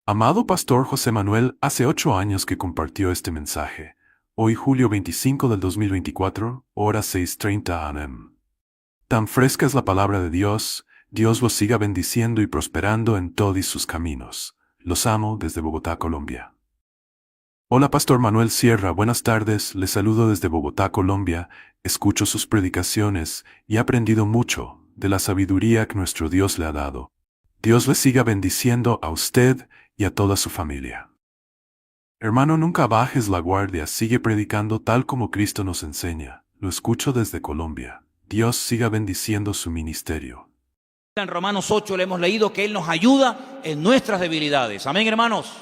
Amado Pastor José Manuel, hace 8 años que compartió este mensaje. Hoy julio 25 del 2024, hora 6:30 am. Tan fresca es la palabra de Dios, Dios los siga bendiciendo y prosperando en todos sus caminos. Los amo desde Bogotá, Colombia. Hola Pastor Manuel Sierra, buenas tardes, les saludo desde Bogotá, Colombia, escucho sus predicaciones y he aprendido mucho de la sabiduría que nuestro Dios le ha dado. Dios le siga bendiciendo a usted y a toda su familia. Hermano, nunca bajes la guardia, sigue predicando tal como Cristo nos enseña. Lo escucho desde Colombia. Dios siga bendiciendo su ministerio. En Romanos 8 le hemos leído que Él nos ayuda en nuestras debilidades. Amén, hermanos.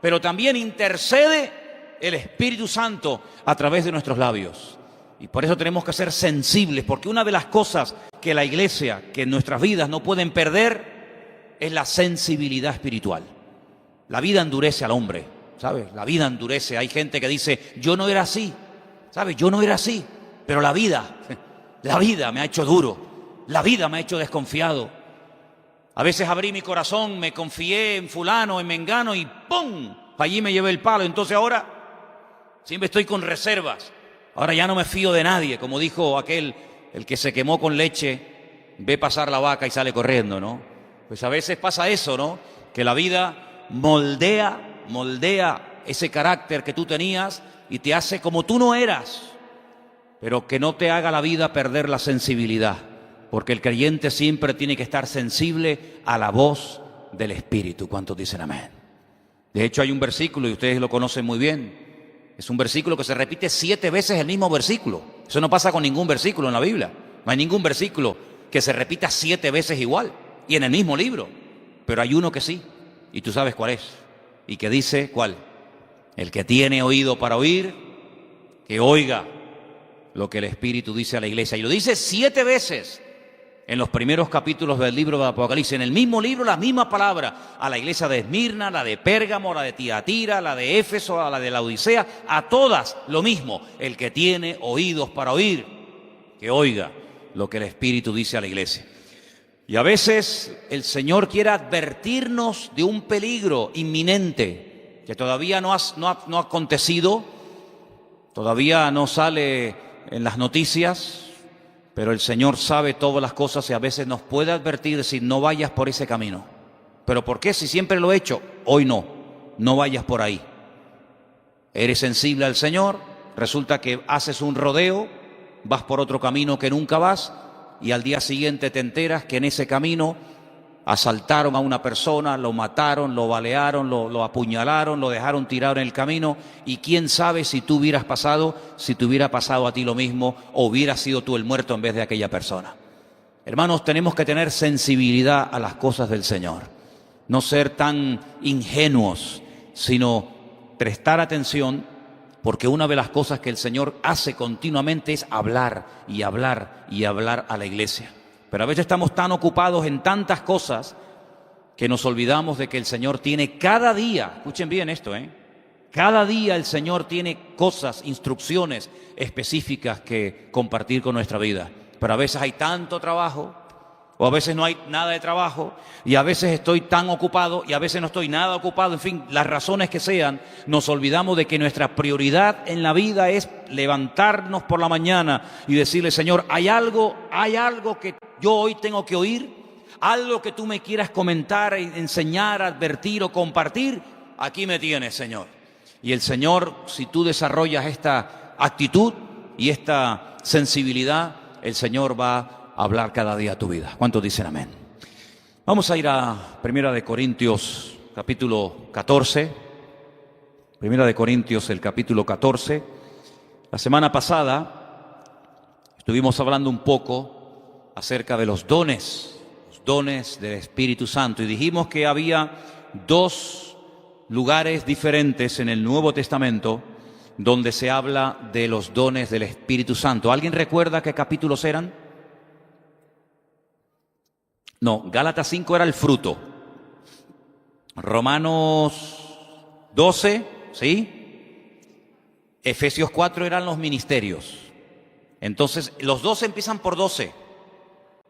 Pero también intercede el Espíritu Santo a través de nuestros labios. Y por eso tenemos que ser sensibles, porque una de las cosas que la iglesia, que en nuestras vidas no pueden perder, es la sensibilidad espiritual. La vida endurece al hombre, ¿sabes? La vida endurece. Hay gente que dice, yo no era así, ¿sabes? Yo no era así, pero la vida me ha hecho duro, la vida me ha hecho desconfiado. A veces abrí mi corazón, me confié en fulano, en mengano y ¡pum! Allí me llevé el palo. Entonces ahora siempre estoy con reservas. Ahora ya no me fío de nadie, como dijo aquel, el que se quemó con leche, ve pasar la vaca y sale corriendo, ¿no? Pues a veces pasa eso, ¿no? Que la vida moldea ese carácter que tú tenías y te hace como tú no eras, pero que no te haga la vida perder la sensibilidad, porque el creyente siempre tiene que estar sensible a la voz del Espíritu. ¿Cuántos dicen amén? De hecho hay un versículo y ustedes lo conocen muy bien, es un versículo que se repite 7 veces el mismo versículo. Eso no pasa con ningún versículo en la Biblia, no hay ningún versículo que se repita 7 veces igual y en el mismo libro, pero hay uno que sí. Y tú sabes cuál es. Y que dice, ¿cuál? El que tiene oído para oír, que oiga lo que el Espíritu dice a la iglesia. Y lo dice 7 veces en los primeros capítulos del libro de Apocalipsis. En el mismo libro, la misma palabra. A la iglesia de Esmirna, la de Pérgamo, la de Tiatira, la de Éfeso, a la de Laodicea. A todas lo mismo. El que tiene oídos para oír, que oiga lo que el Espíritu dice a la iglesia. Y a veces el Señor quiere advertirnos de un peligro inminente que todavía no ha acontecido, todavía no sale en las noticias, pero el Señor sabe todas las cosas y a veces nos puede advertir, decir, no vayas por ese camino. ¿Pero por qué? Si siempre lo he hecho, hoy no vayas por ahí. Eres sensible al Señor, resulta que haces un rodeo, vas por otro camino que nunca vas, y al día siguiente te enteras que en ese camino asaltaron a una persona, lo mataron, lo balearon, lo apuñalaron, lo dejaron tirado en el camino, y quién sabe si tú hubieras pasado, si te hubiera pasado a ti lo mismo, o hubieras sido tú el muerto en vez de aquella persona. Hermanos, tenemos que tener sensibilidad a las cosas del Señor, no ser tan ingenuos, sino prestar atención. Porque una de las cosas que el Señor hace continuamente es hablar y hablar y hablar a la iglesia. Pero a veces estamos tan ocupados en tantas cosas que nos olvidamos de que el Señor tiene cada día, escuchen bien esto, cada día el Señor tiene cosas, instrucciones específicas que compartir con nuestra vida. Pero a veces hay tanto trabajo, o a veces no hay nada de trabajo, y a veces estoy tan ocupado, y a veces no estoy nada ocupado. En fin, las razones que sean, nos olvidamos de que nuestra prioridad en la vida es levantarnos por la mañana y decirle, Señor, hay algo que yo hoy tengo que oír, algo que tú me quieras comentar, enseñar, advertir o compartir. Aquí me tienes, Señor. Y el Señor, si tú desarrollas esta actitud y esta sensibilidad, el Señor va hablar cada día a tu vida. ¿Cuántos dicen amén? Vamos a ir a Primera de Corintios, capítulo 14. Primera de Corintios, el capítulo 14. La semana pasada estuvimos hablando un poco acerca de los dones del Espíritu Santo, y dijimos que había 2 lugares diferentes en el Nuevo Testamento donde se habla de los dones del Espíritu Santo. ¿Alguien recuerda qué capítulos eran? No, Gálatas 5 era el fruto. Romanos 12, ¿sí? Efesios 4 eran los ministerios. Entonces, los 12 empiezan por 12.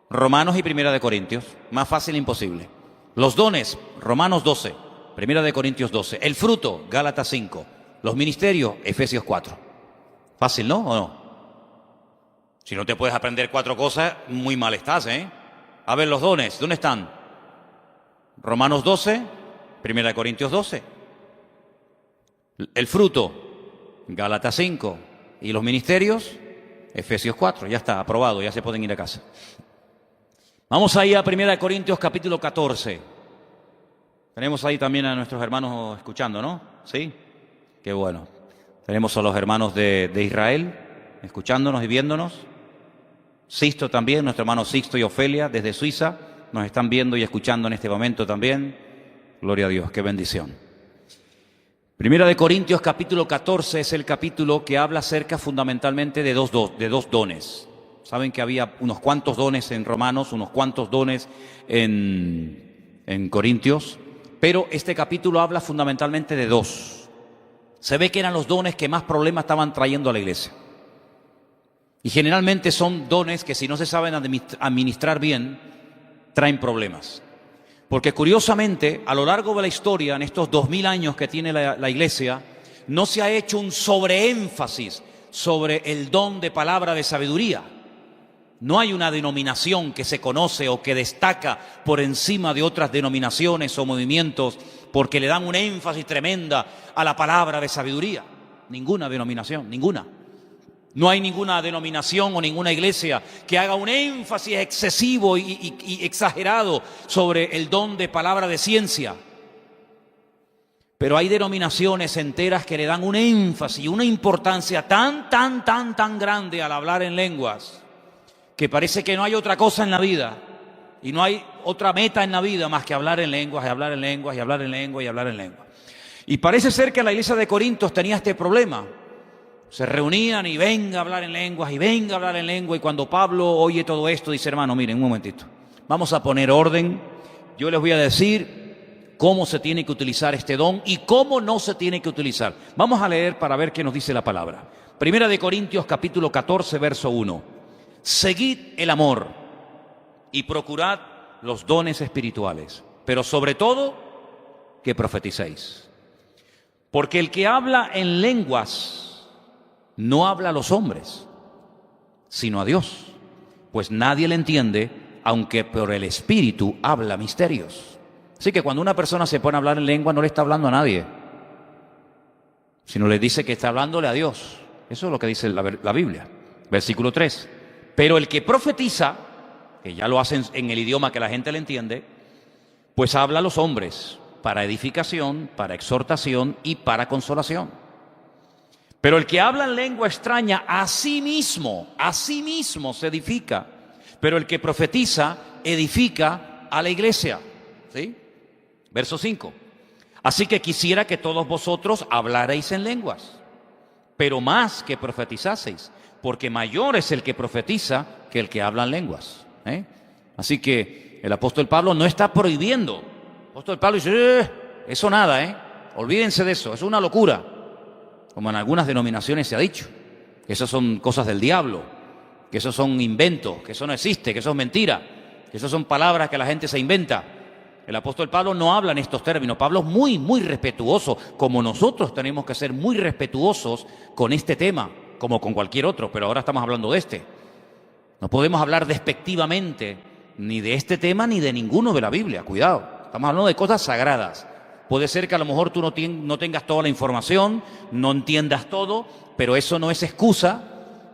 Romanos y Primera de Corintios. Más fácil imposible. Los dones, Romanos 12. Primera de Corintios 12. El fruto, Gálatas 5. Los ministerios, Efesios 4. Fácil, ¿no? ¿O no? Si no te puedes aprender 4 cosas, muy mal estás, ¿eh? A ver, los dones, ¿dónde están? Romanos 12, Primera de Corintios 12. El fruto, Gálatas 5. Y los ministerios, Efesios 4. Ya está, aprobado, ya se pueden ir a casa. Vamos ahí a Primera de Corintios capítulo 14. Tenemos ahí también a nuestros hermanos escuchando, ¿no? ¿Sí? Qué bueno. Tenemos a los hermanos de Israel escuchándonos y viéndonos. Sixto también, nuestro hermano Sixto y Ofelia desde Suiza nos están viendo y escuchando en este momento también. Gloria a Dios, qué bendición. Primera de Corintios capítulo 14 es el capítulo que habla acerca fundamentalmente de dos dones. Saben que había unos cuantos dones en Romanos, unos cuantos dones en Corintios, pero este capítulo habla fundamentalmente de 2. Se ve que eran los dones que más problemas estaban trayendo a la iglesia. Y generalmente son dones que si no se saben administrar bien, traen problemas. Porque curiosamente, a lo largo de la historia, en estos 2000 años que tiene la iglesia, no se ha hecho un sobreénfasis sobre el don de palabra de sabiduría. No hay una denominación que se conoce o que destaca por encima de otras denominaciones o movimientos porque le dan un énfasis tremenda a la palabra de sabiduría. Ninguna denominación, ninguna. No hay ninguna denominación o ninguna iglesia que haga un énfasis excesivo y exagerado sobre el don de palabra de ciencia. Pero hay denominaciones enteras que le dan un énfasis y una importancia tan grande al hablar en lenguas, que parece que no hay otra cosa en la vida y no hay otra meta en la vida más que hablar en lenguas y hablar en lenguas y hablar en lenguas y hablar en lenguas. Y parece ser que la iglesia de Corintios tenía este problema. Se reunían y venga a hablar en lenguas y venga a hablar en lengua. Y cuando Pablo oye todo esto, dice: hermano, miren, un momentito, vamos a poner orden. Yo les voy a decir cómo se tiene que utilizar este don y cómo no se tiene que utilizar. Vamos a leer para ver qué nos dice la palabra. Primera de Corintios capítulo 14, verso 1. Seguid el amor y procurad los dones espirituales, pero sobre todo que profeticéis. Porque el que habla en lenguas no habla a los hombres, sino a Dios, pues nadie le entiende, aunque por el Espíritu habla misterios. Así que cuando una persona se pone a hablar en lengua, no le está hablando a nadie, sino le dice que está hablándole a Dios. Eso es lo que dice la Biblia. Versículo 3. Pero el que profetiza, que ya lo hacen en el idioma que la gente le entiende, pues habla a los hombres para edificación, para exhortación y para consolación. Pero el que habla en lengua extraña a sí mismo se edifica. Pero el que profetiza edifica a la iglesia. ¿Sí? Verso 5. Así que quisiera que todos vosotros hablarais en lenguas, pero más que profetizaseis, porque mayor es el que profetiza que el que habla en lenguas. Así que el apóstol Pablo no está prohibiendo. El apóstol Pablo dice: eso nada, olvídense de eso, es una locura. Como en algunas denominaciones se ha dicho, que eso son cosas del diablo, que eso son inventos, que eso no existe, que eso es mentira, que eso son palabras que la gente se inventa. El apóstol Pablo no habla en estos términos. Pablo es muy respetuoso, como nosotros tenemos que ser muy respetuosos con este tema, como con cualquier otro, pero ahora estamos hablando de este. No podemos hablar despectivamente ni de este tema ni de ninguno de la Biblia, cuidado, estamos hablando de cosas sagradas. Puede ser que a lo mejor tú no tengas toda la información, no entiendas todo, pero eso no es excusa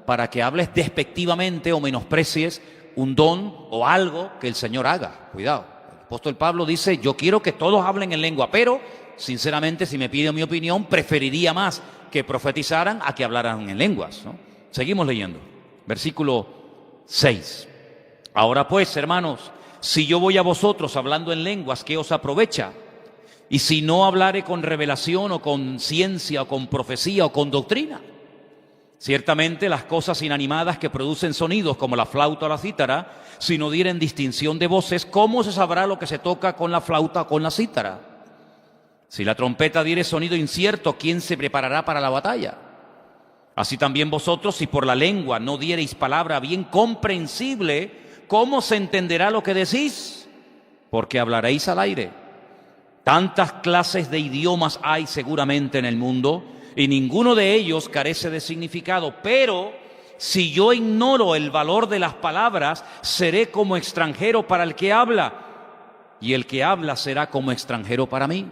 para que hables despectivamente o menosprecies un don o algo que el Señor haga. Cuidado. El apóstol Pablo dice: yo quiero que todos hablen en lengua, pero sinceramente, si me piden mi opinión, preferiría más que profetizaran a que hablaran en lenguas, ¿no? Seguimos leyendo. Versículo 6. Ahora pues, hermanos, si yo voy a vosotros hablando en lenguas, ¿qué os aprovecha? Y si no hablare con revelación o con ciencia o con profecía o con doctrina. Ciertamente las cosas inanimadas que producen sonidos como la flauta o la cítara, si no dieren distinción de voces, ¿cómo se sabrá lo que se toca con la flauta o con la cítara? Si la trompeta diere sonido incierto, ¿quién se preparará para la batalla? Así también vosotros, si por la lengua no diereis palabra bien comprensible, ¿cómo se entenderá lo que decís? Porque hablaréis al aire. Tantas clases de idiomas hay seguramente en el mundo y ninguno de ellos carece de significado, pero si yo ignoro el valor de las palabras, seré como extranjero para el que habla, y el que habla será como extranjero para mí.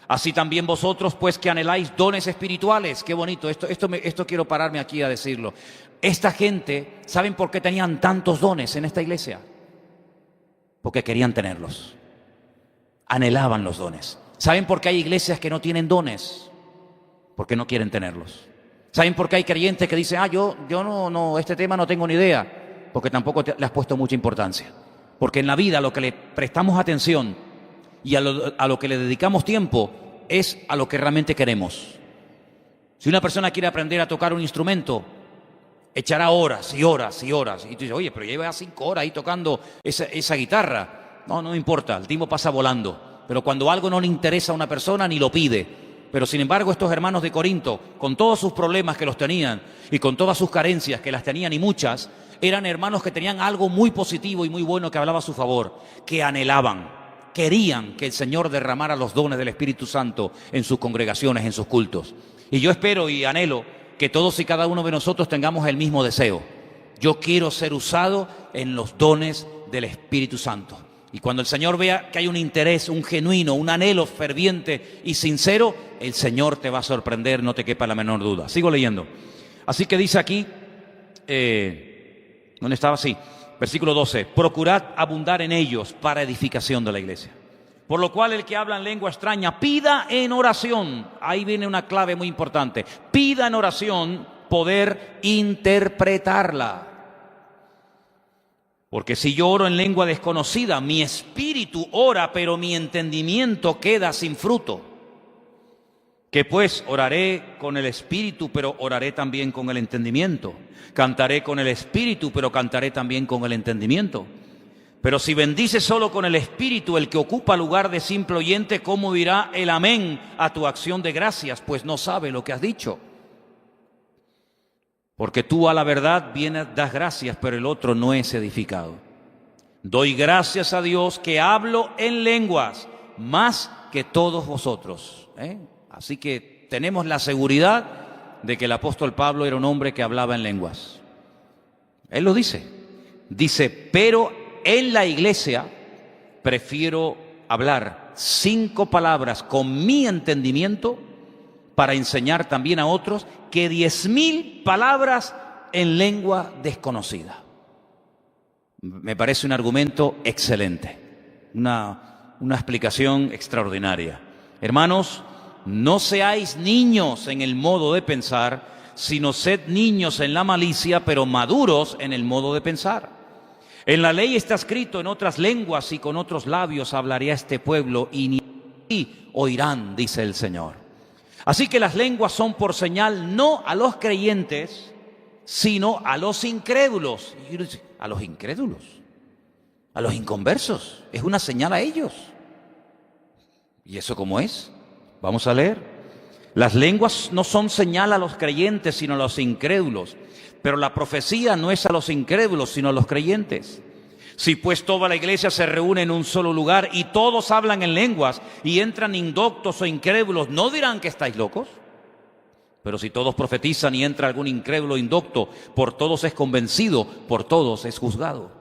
Así también vosotros, pues, que anheláis dones espirituales. Qué bonito, esto quiero pararme aquí a decirlo. Esta gente, ¿saben por qué tenían tantos dones en esta iglesia? Porque querían tenerlos. Anhelaban los dones. ¿Saben por qué hay iglesias que no tienen dones? Porque no quieren tenerlos. ¿Saben por qué hay creyentes que dicen, yo no, este tema no tengo ni idea? Porque tampoco le has puesto mucha importancia. Porque en la vida lo que le prestamos atención y a lo que le dedicamos tiempo es a lo que realmente queremos. Si una persona quiere aprender a tocar un instrumento, echará horas y horas y horas. Y tú dices, oye, pero lleva 5 horas ahí tocando esa guitarra. No importa, el tiempo pasa volando. Pero cuando algo no le interesa a una persona, ni lo pide. Pero sin embargo, estos hermanos de Corinto, con todos sus problemas que los tenían y con todas sus carencias que las tenían y muchas, eran hermanos que tenían algo muy positivo y muy bueno que hablaba a su favor, que anhelaban, querían que el Señor derramara los dones del Espíritu Santo en sus congregaciones, en sus cultos. Y yo espero y anhelo que todos y cada uno de nosotros tengamos el mismo deseo. Yo quiero ser usado en los dones del Espíritu Santo. Y cuando el Señor vea que hay un interés, un genuino, un anhelo ferviente y sincero, el Señor te va a sorprender, no te quepa la menor duda. Sigo leyendo. Así que dice aquí, ¿dónde estaba? Sí, versículo 12. Procurad abundar en ellos para edificación de la iglesia. Por lo cual el que habla en lengua extraña, pida en oración. Ahí viene una clave muy importante. Pida en oración poder interpretarla. Porque si yo oro en lengua desconocida, mi espíritu ora, pero mi entendimiento queda sin fruto. Que pues oraré con el espíritu, pero oraré también con el entendimiento. Cantaré con el espíritu, pero cantaré también con el entendimiento. Pero si bendices solo con el espíritu, el que ocupa lugar de simple oyente, ¿cómo dirá el amén a tu acción de gracias? Pues no sabe lo que has dicho. Porque tú a la verdad vienes, das gracias, pero el otro no es edificado. Doy gracias a Dios que hablo en lenguas más que todos vosotros. Así que tenemos la seguridad de que el apóstol Pablo era un hombre que hablaba en lenguas. Él lo dice. Dice, pero en la iglesia prefiero hablar 5 palabras con mi entendimiento para enseñar también a otros que 10.000 palabras en lengua desconocida. Me parece un argumento excelente, una explicación extraordinaria. Hermanos, no seáis niños en el modo de pensar, sino sed niños en la malicia, pero maduros en el modo de pensar. En la ley está escrito, en otras lenguas y con otros labios hablaré a este pueblo y ni oirán, dice el Señor. Así que las lenguas son por señal no a los creyentes, sino a los incrédulos. ¿A los incrédulos? ¿A los inconversos? Es una señal a ellos. ¿Y eso cómo es? Vamos a leer. Las lenguas no son señal a los creyentes, sino a los incrédulos. Pero la profecía no es a los incrédulos, sino a los creyentes. Si pues toda la iglesia se reúne en un solo lugar y todos hablan en lenguas y entran indoctos o incrédulos, ¿no dirán que estáis locos? Pero si todos profetizan y entra algún incrédulo o indocto, por todos es convencido, por todos es juzgado.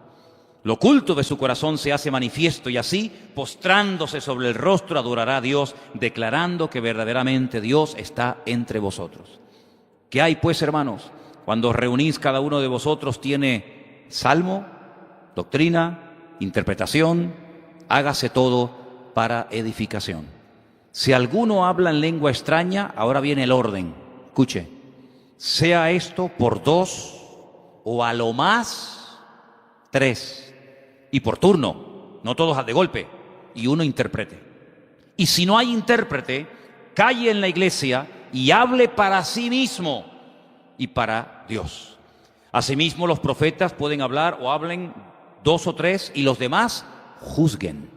Lo oculto de su corazón se hace manifiesto y así, postrándose sobre el rostro, adorará a Dios, declarando que verdaderamente Dios está entre vosotros. ¿Qué hay pues, hermanos? Cuando os reunís, cada uno de vosotros tiene salmo, doctrina, interpretación, hágase todo para edificación. Si alguno habla en lengua extraña, ahora viene el orden. Escuche, sea esto por 2 o a lo más 3, y por turno, no todos de golpe, y uno interprete. Y si no hay intérprete, calle en la iglesia y hable para sí mismo y para Dios. Asimismo, los profetas pueden hablar o hablen 2 o 3 y los demás juzguen.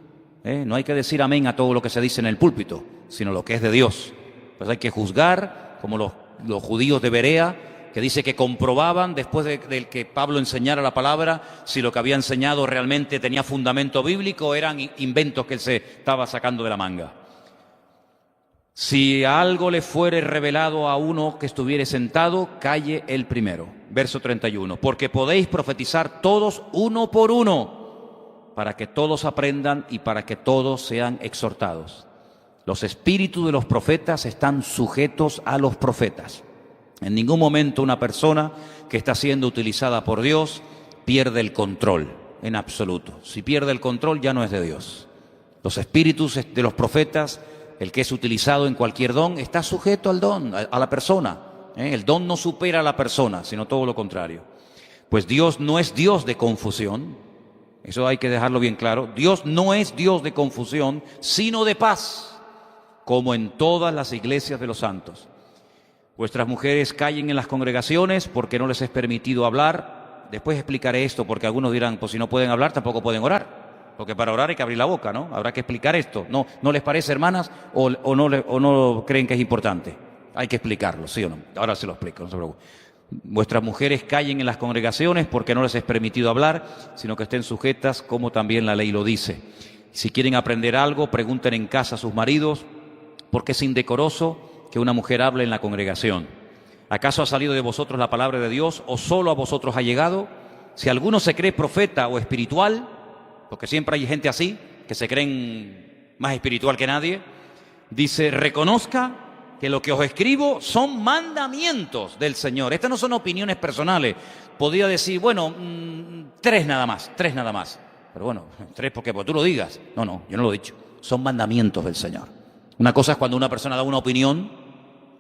No hay que decir amén a todo lo que se dice en el púlpito, sino lo que es de Dios. Pues hay que juzgar, como los judíos de Berea, que dice que comprobaban después de que Pablo enseñara la palabra si lo que había enseñado realmente tenía fundamento bíblico o eran inventos que él se estaba sacando de la manga. Si algo le fuere revelado a uno que estuviere sentado, calle el primero. Verso 31. Porque podéis profetizar todos uno por uno, para que todos aprendan y para que todos sean exhortados. Los espíritus de los profetas están sujetos a los profetas. En ningún momento una persona que está siendo utilizada por Dios pierde el control, en absoluto. Si pierde el control ya no es de Dios. Los espíritus de los profetas, el que es utilizado en cualquier don, está sujeto al don, a la persona. El don no supera a la persona, sino todo lo contrario. Pues Dios no es Dios de confusión, eso hay que dejarlo bien claro. Dios no es Dios de confusión, sino de paz, como en todas las iglesias de los santos. Vuestras mujeres callen en las congregaciones porque no les es permitido hablar. Después explicaré esto porque algunos dirán, pues si no pueden hablar tampoco pueden orar. Porque para orar hay que abrir la boca, ¿no? Habrá que explicar esto. ¿No les parece, hermanas? ¿O no creen que es importante? Hay que explicarlo, ¿sí o no? Ahora se lo explico, no se preocupen. Vuestras mujeres callen en las congregaciones porque no les es permitido hablar, sino que estén sujetas como también la ley lo dice. Si quieren aprender algo, pregunten en casa a sus maridos, porque es indecoroso que una mujer hable en la congregación. ¿Acaso ha salido de vosotros la palabra de Dios o solo a vosotros ha llegado? Si alguno se cree profeta o espiritual, porque siempre hay gente así, que se creen más espiritual que nadie, dice, reconozca que lo que os escribo son mandamientos del Señor. Estas no son opiniones personales. Podría decir, bueno, 3 nada más. Pero bueno, 3 porque tú lo digas. No, yo no lo he dicho. Son mandamientos del Señor. Una cosa es cuando una persona da una opinión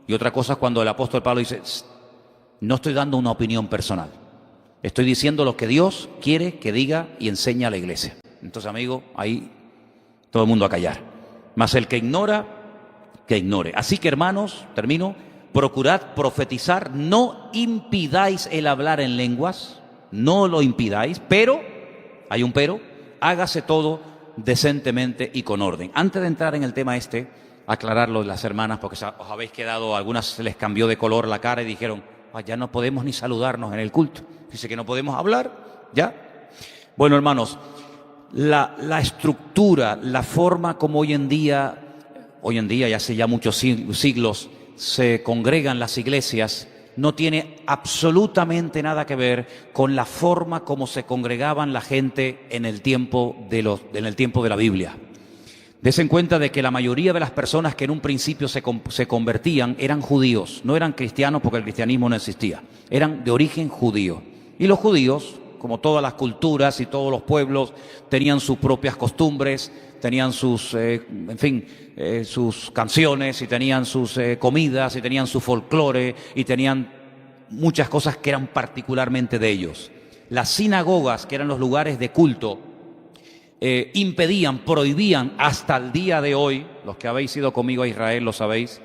y otra cosa es cuando el apóstol Pablo dice, no estoy dando una opinión personal. Estoy diciendo lo que Dios quiere que diga y enseña a la iglesia. Entonces, amigo, ahí todo el mundo a callar. Mas el que ignora, que ignore. Así que, hermanos, termino, procurad profetizar, no impidáis el hablar en lenguas, no lo impidáis, pero, hay un pero, hágase todo decentemente y con orden. Antes de entrar en el tema aclararlo las hermanas, porque os habéis quedado, a algunas se les cambió de color la cara y dijeron, ya no podemos ni saludarnos en el culto. Dice que no podemos hablar, ¿ya? Bueno, hermanos, la estructura, la forma como hoy en día y hace ya muchos siglos, se congregan las iglesias, no tiene absolutamente nada que ver con la forma como se congregaban la gente en el tiempo de la Biblia. Desen cuenta de que la mayoría de las personas que en un principio se convertían eran judíos, no eran cristianos porque el cristianismo no existía, eran de origen judío. Y los judíos, como todas las culturas y todos los pueblos, tenían sus propias costumbres, tenían sus, sus canciones y tenían sus comidas y tenían su folclore y tenían muchas cosas que eran particularmente de ellos. Las sinagogas, que eran los lugares de culto, prohibían hasta el día de hoy, los que habéis ido conmigo a Israel lo sabéis,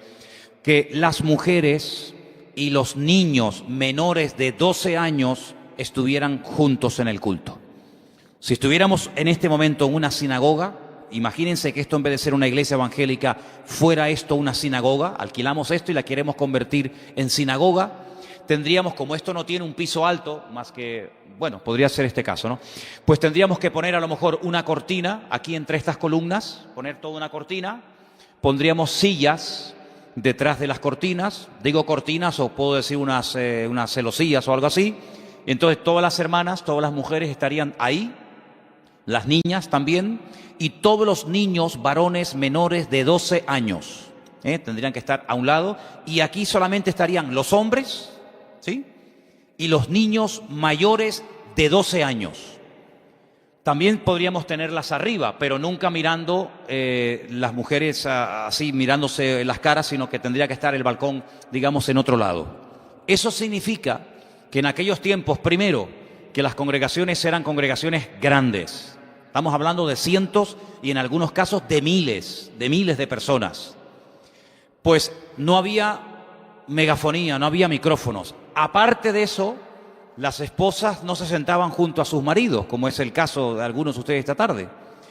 que las mujeres y los niños menores de 12 años estuvieran juntos en el culto. Si estuviéramos en este momento en una sinagoga, imagínense que esto en vez de ser una iglesia evangélica fuera esto una sinagoga, alquilamos esto y la queremos convertir en sinagoga, tendríamos, como esto no tiene un piso alto, más que, bueno, podría ser este caso, ¿no? Pues tendríamos que poner a lo mejor una cortina aquí entre estas columnas, poner toda una cortina, pondríamos sillas detrás de las cortinas, digo cortinas o puedo decir unas celosías o algo así, y entonces todas las hermanas, todas las mujeres estarían ahí, las niñas también, y todos los niños varones menores de 12 años, tendrían que estar a un lado, y aquí solamente estarían los hombres, ¿sí? Y los niños mayores de 12 años. También podríamos tenerlas arriba, pero nunca mirando las mujeres así, mirándose las caras, sino que tendría que estar el balcón, digamos, en otro lado. Eso significa que en aquellos tiempos, primero, que las congregaciones eran congregaciones grandes. Estamos hablando de cientos y en algunos casos de miles de personas. Pues no había megafonía, no había micrófonos. Aparte de eso, las esposas no se sentaban junto a sus maridos, como es el caso de algunos de ustedes esta tarde,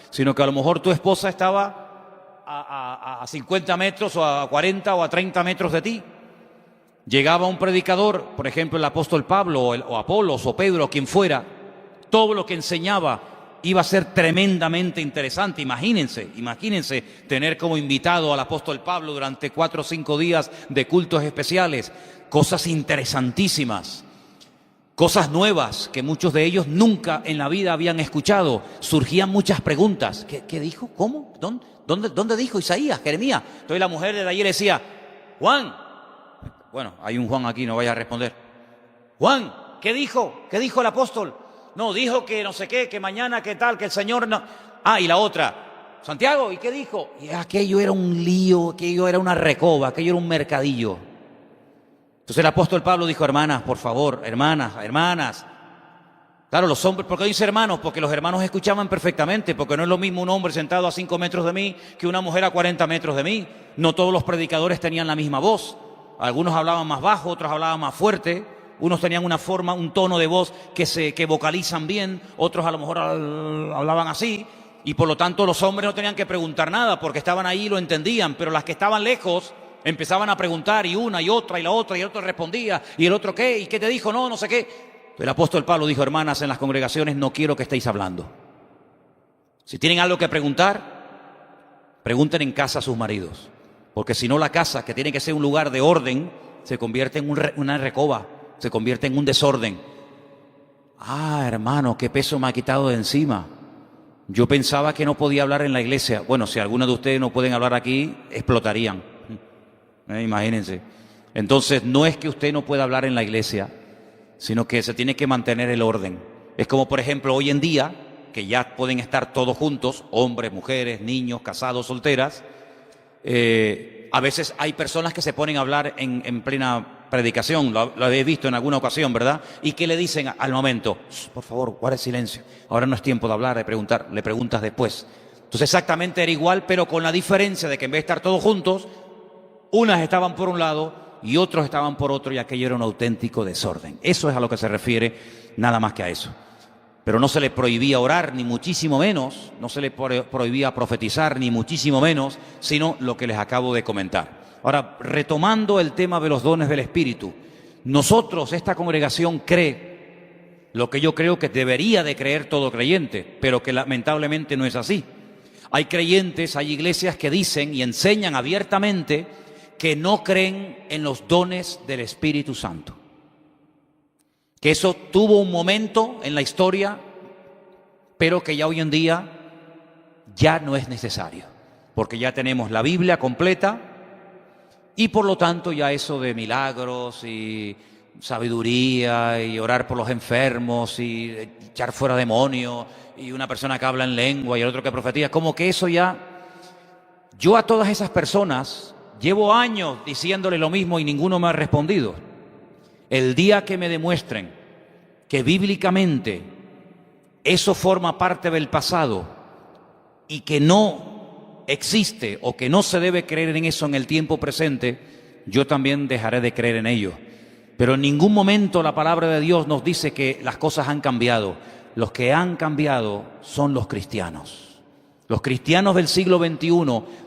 sino que a lo mejor tu esposa estaba a 50 metros o a 40 o a 30 metros de ti. Llegaba un predicador, por ejemplo el apóstol Pablo o Apolos o Pedro, quien fuera, todo lo que enseñaba iba a ser tremendamente interesante. Imagínense tener como invitado al apóstol Pablo durante 4 o 5 días de cultos especiales. Cosas interesantísimas, cosas nuevas que muchos de ellos nunca en la vida habían escuchado. Surgían muchas preguntas. ¿Qué dijo? ¿Cómo? ¿Dónde dijo Isaías, Jeremías? Entonces la mujer de allí le decía, Juan, bueno, hay un Juan aquí, no vaya a responder. Juan, ¿qué dijo? ¿Qué dijo el apóstol? No, dijo que no sé qué, que mañana, que tal, que el Señor no... Ah, y la otra, Santiago, ¿y qué dijo? Y aquello era un lío, aquello era una recoba, aquello era un mercadillo. Entonces el apóstol Pablo dijo, hermanas, por favor, hermanas. Claro, los hombres, ¿por qué dice hermanos? Porque los hermanos escuchaban perfectamente, porque no es lo mismo un hombre sentado a 5 metros de mí que una mujer a 40 metros de mí. No todos los predicadores tenían la misma voz. Algunos hablaban más bajo, otros hablaban más fuerte. Unos tenían una forma, un tono de voz que vocalizan bien, otros a lo mejor hablaban así. Y por lo tanto los hombres no tenían que preguntar nada porque estaban ahí y lo entendían. Pero las que estaban lejos empezaban a preguntar y una y otra y la otra y el otro respondía. ¿Y el otro qué? ¿Y qué te dijo? No sé qué. El apóstol Pablo dijo, hermanas, en las congregaciones no quiero que estéis hablando. Si tienen algo que preguntar, pregunten en casa a sus maridos. Porque si no, la casa, que tiene que ser un lugar de orden, se convierte en una recoba, se convierte en un desorden. Ah, hermano, qué peso me ha quitado de encima. Yo pensaba que no podía hablar en la iglesia. Bueno, si algunos de ustedes no pueden hablar aquí, explotarían. Imagínense. Entonces, no es que usted no pueda hablar en la iglesia, sino que se tiene que mantener el orden. Es como, por ejemplo, hoy en día, que ya pueden estar todos juntos, hombres, mujeres, niños, casados, solteras. A veces hay personas que se ponen a hablar en plena predicación, lo habéis visto en alguna ocasión, ¿verdad? Y que le dicen al momento, por favor, guarde silencio, ahora no es tiempo de hablar, de preguntar, le preguntas después. Entonces exactamente era igual, pero con la diferencia de que en vez de estar todos juntos, unas estaban por un lado y otros estaban por otro, y aquello era un auténtico desorden. Eso es a lo que se refiere, nada más que a eso. Pero no se le prohibía orar, ni muchísimo menos, no se le prohibía profetizar, ni muchísimo menos, sino lo que les acabo de comentar. Ahora, retomando el tema de los dones del Espíritu, nosotros, esta congregación cree lo que yo creo que debería de creer todo creyente, pero que lamentablemente no es así. Hay creyentes, hay iglesias que dicen y enseñan abiertamente que no creen en los dones del Espíritu Santo. Que eso tuvo un momento en la historia, pero que ya hoy en día ya no es necesario, porque ya tenemos la Biblia completa y por lo tanto ya eso de milagros y sabiduría y orar por los enfermos y echar fuera demonios y una persona que habla en lengua y el otro que profetiza, como que eso ya... Yo a todas esas personas llevo años diciéndole lo mismo y ninguno me ha respondido. El día que me demuestren que bíblicamente eso forma parte del pasado y que no existe o que no se debe creer en eso en el tiempo presente, yo también dejaré de creer en ello. Pero en ningún momento la palabra de Dios nos dice que las cosas han cambiado. Los que han cambiado son los cristianos. Los cristianos del siglo XXI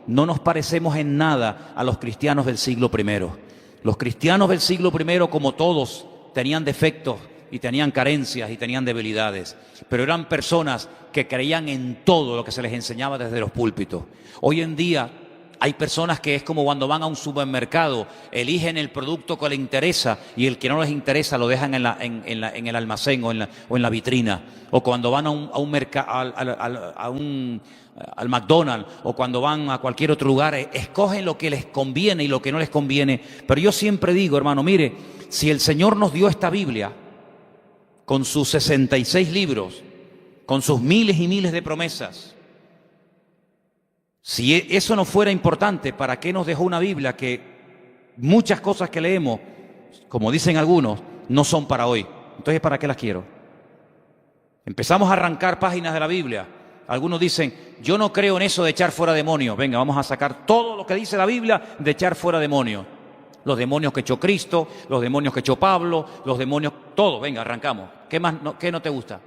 no nos parecemos en nada a los cristianos del siglo I. Los cristianos del siglo I, como todos, tenían defectos y tenían carencias y tenían debilidades, pero eran personas que creían en todo lo que se les enseñaba desde los púlpitos. Hoy en día hay personas que es como cuando van a un supermercado, eligen el producto que les interesa y el que no les interesa lo dejan en el almacén o en la vitrina. O cuando van al McDonald's o cuando van a cualquier otro lugar, escogen lo que les conviene y lo que no les conviene. Pero yo siempre digo, hermano, mire, si el Señor nos dio esta Biblia con sus 66 libros, con sus miles y miles de promesas, si eso no fuera importante, ¿para qué nos dejó una Biblia que muchas cosas que leemos, como dicen algunos, no son para hoy? Entonces, ¿para qué las quiero? Empezamos a arrancar páginas de la Biblia. Algunos dicen, yo no creo en eso de echar fuera demonios. Venga, vamos a sacar todo lo que dice la Biblia de echar fuera demonios. Los demonios que echó Cristo, los demonios que echó Pablo, los demonios, todo. Venga, arrancamos. ¿Qué más? ¿Qué no te gusta?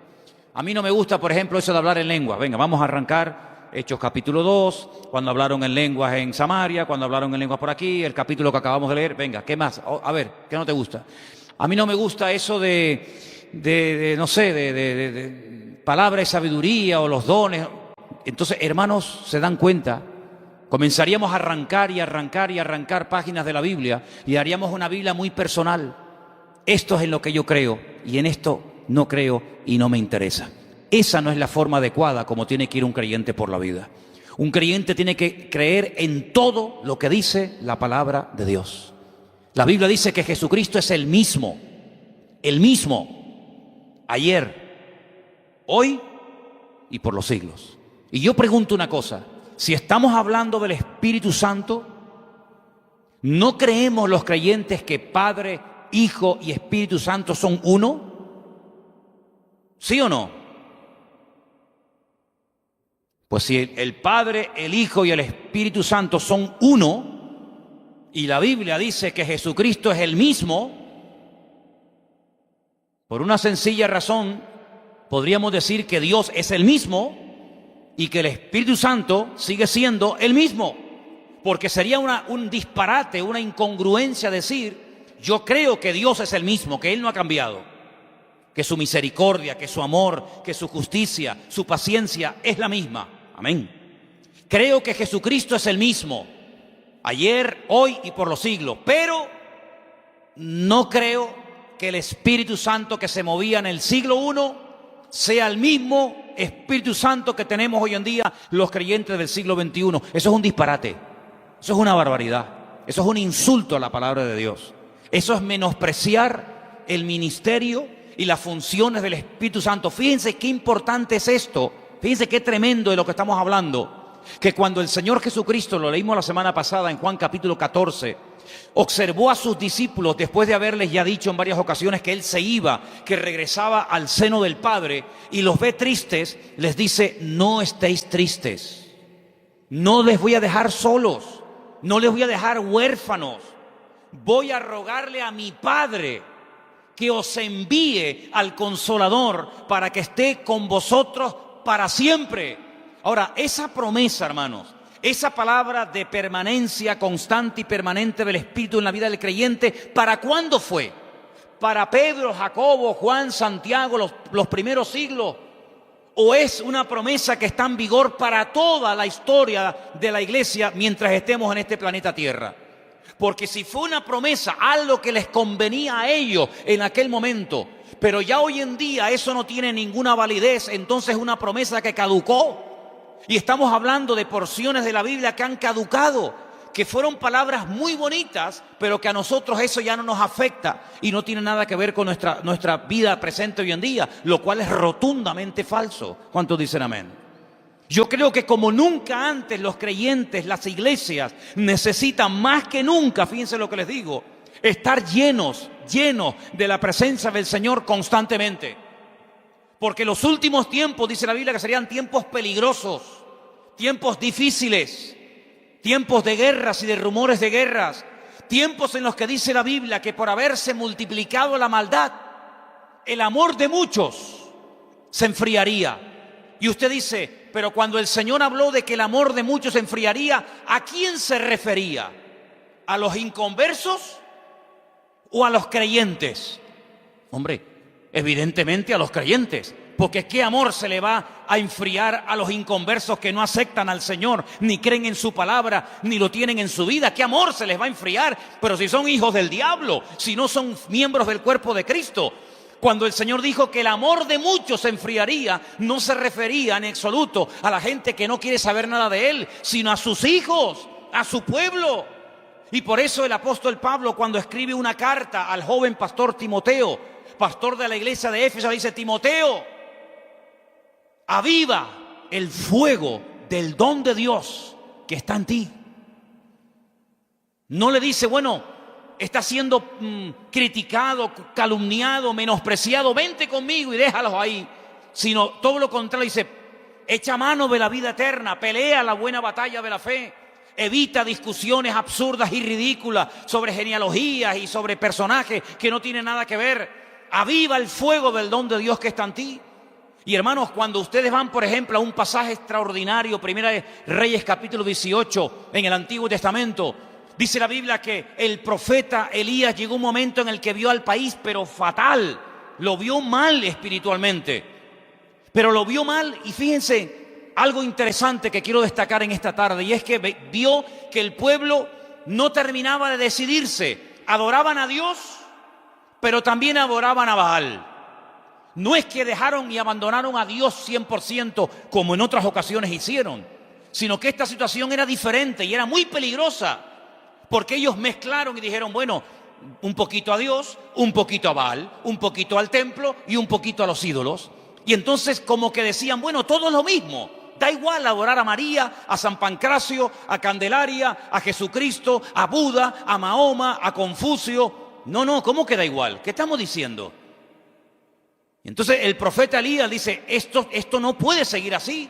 A mí no me gusta, por ejemplo, eso de hablar en lengua. Venga, vamos a arrancar Hechos capítulo 2, cuando hablaron en lenguas en Samaria, cuando hablaron en lenguas por aquí, el capítulo que acabamos de leer. Venga, ¿qué más? A ver, ¿qué no te gusta? A mí no me gusta eso de palabra de sabiduría o los dones. Entonces, hermanos, se dan cuenta, comenzaríamos a arrancar y arrancar y arrancar páginas de la Biblia y haríamos una Biblia muy personal. Esto es en lo que yo creo y en esto no creo y no me interesa. Esa no es la forma adecuada como tiene que ir un creyente por la vida. Un creyente tiene que creer en todo lo que dice la palabra de Dios. La Biblia dice que Jesucristo es el mismo, ayer, hoy y por los siglos. Y yo pregunto una cosa, si estamos hablando del Espíritu Santo, ¿no creemos los creyentes que Padre, Hijo y Espíritu Santo son uno? ¿Sí o no? Pues si el Padre, el Hijo y el Espíritu Santo son uno, y la Biblia dice que Jesucristo es el mismo, por una sencilla razón, podríamos decir que Dios es el mismo y que el Espíritu Santo sigue siendo el mismo. Porque sería un disparate, una incongruencia decir, yo creo que Dios es el mismo, que Él no ha cambiado, que su misericordia, que su amor, que su justicia, su paciencia es la misma. Amén. Creo que Jesucristo es el mismo, ayer, hoy y por los siglos, pero no creo que el Espíritu Santo que se movía en el siglo I sea el mismo Espíritu Santo que tenemos hoy en día los creyentes del siglo XXI. Eso es un disparate, eso es una barbaridad, eso es un insulto a la palabra de Dios. Eso es menospreciar el ministerio y las funciones del Espíritu Santo. Fíjense qué importante es esto. Fíjense qué tremendo de lo que estamos hablando, que cuando el Señor Jesucristo, lo leímos la semana pasada en Juan capítulo 14, observó a sus discípulos después de haberles ya dicho en varias ocasiones que Él se iba, que regresaba al seno del Padre, y los ve tristes, les dice, no estéis tristes, no les voy a dejar solos, no les voy a dejar huérfanos, voy a rogarle a mi Padre que os envíe al Consolador para que esté con vosotros para siempre. Ahora, esa promesa, hermanos, esa palabra de permanencia constante y permanente del Espíritu en la vida del creyente, ¿para cuándo fue? ¿Para Pedro, Jacobo, Juan, Santiago, los primeros siglos? ¿O es una promesa que está en vigor para toda la historia de la iglesia mientras estemos en este planeta Tierra? Porque si fue una promesa, algo que les convenía a ellos en aquel momento, pero ya hoy en día eso no tiene ninguna validez, entonces es una promesa que caducó. Y estamos hablando de porciones de la Biblia que han caducado, que fueron palabras muy bonitas, pero que a nosotros eso ya no nos afecta y no tiene nada que ver con nuestra vida presente hoy en día, lo cual es rotundamente falso. ¿Cuántos dicen amén? Yo creo que como nunca antes los creyentes, las iglesias, necesitan más que nunca, fíjense lo que les digo, estar llenos de la presencia del Señor constantemente. Porque los últimos tiempos, dice la Biblia, que serían tiempos peligrosos, tiempos difíciles, tiempos de guerras y de rumores de guerras, tiempos en los que dice la Biblia que por haberse multiplicado la maldad, el amor de muchos se enfriaría. Y usted dice, pero cuando el Señor habló de que el amor de muchos se enfriaría, ¿a quién se refería? ¿A los inconversos o a los creyentes? Hombre, evidentemente a los creyentes, porque ¿qué amor se le va a enfriar a los inconversos que no aceptan al Señor, ni creen en su palabra, ni lo tienen en su vida? ¿Qué amor se les va a enfriar? Pero si son hijos del diablo, si no son miembros del cuerpo de Cristo. Cuando el Señor dijo que el amor de muchos se enfriaría, no se refería en absoluto a la gente que no quiere saber nada de Él, sino a sus hijos, a su pueblo. Y por eso el apóstol Pablo, cuando escribe una carta al joven pastor Timoteo, pastor de la iglesia de Éfeso, dice, Timoteo, aviva el fuego del don de Dios que está en ti. No le dice, bueno, está siendo criticado, calumniado, menospreciado, vente conmigo y déjalos ahí. Sino todo lo contrario, dice, echa mano de la vida eterna, pelea la buena batalla de la fe, evita discusiones absurdas y ridículas sobre genealogías y sobre personajes que no tienen nada que ver. Aviva el fuego del don de Dios que está en ti. Y hermanos, cuando ustedes van, por ejemplo, a un pasaje extraordinario, Primera de Reyes capítulo 18, en el Antiguo Testamento, dice la Biblia que el profeta Elías llegó un momento en el que vio al país, pero fatal, lo vio mal espiritualmente. Pero lo vio mal y fíjense, algo interesante que quiero destacar en esta tarde, y es que vio que el pueblo no terminaba de decidirse. Adoraban a Dios, pero también adoraban a Baal. No es que dejaron y abandonaron a Dios 100% como en otras ocasiones hicieron, sino que esta situación era diferente y era muy peligrosa, porque ellos mezclaron y dijeron, bueno, un poquito a Dios, un poquito a Baal, un poquito al templo y un poquito a los ídolos. Y entonces como que decían, bueno, todo es lo mismo. Da igual adorar a María, a San Pancracio, a Candelaria, a Jesucristo, a Buda, a Mahoma, a Confucio. No, ¿cómo que da igual? ¿Qué estamos diciendo? Entonces el profeta Elías dice, esto no puede seguir así.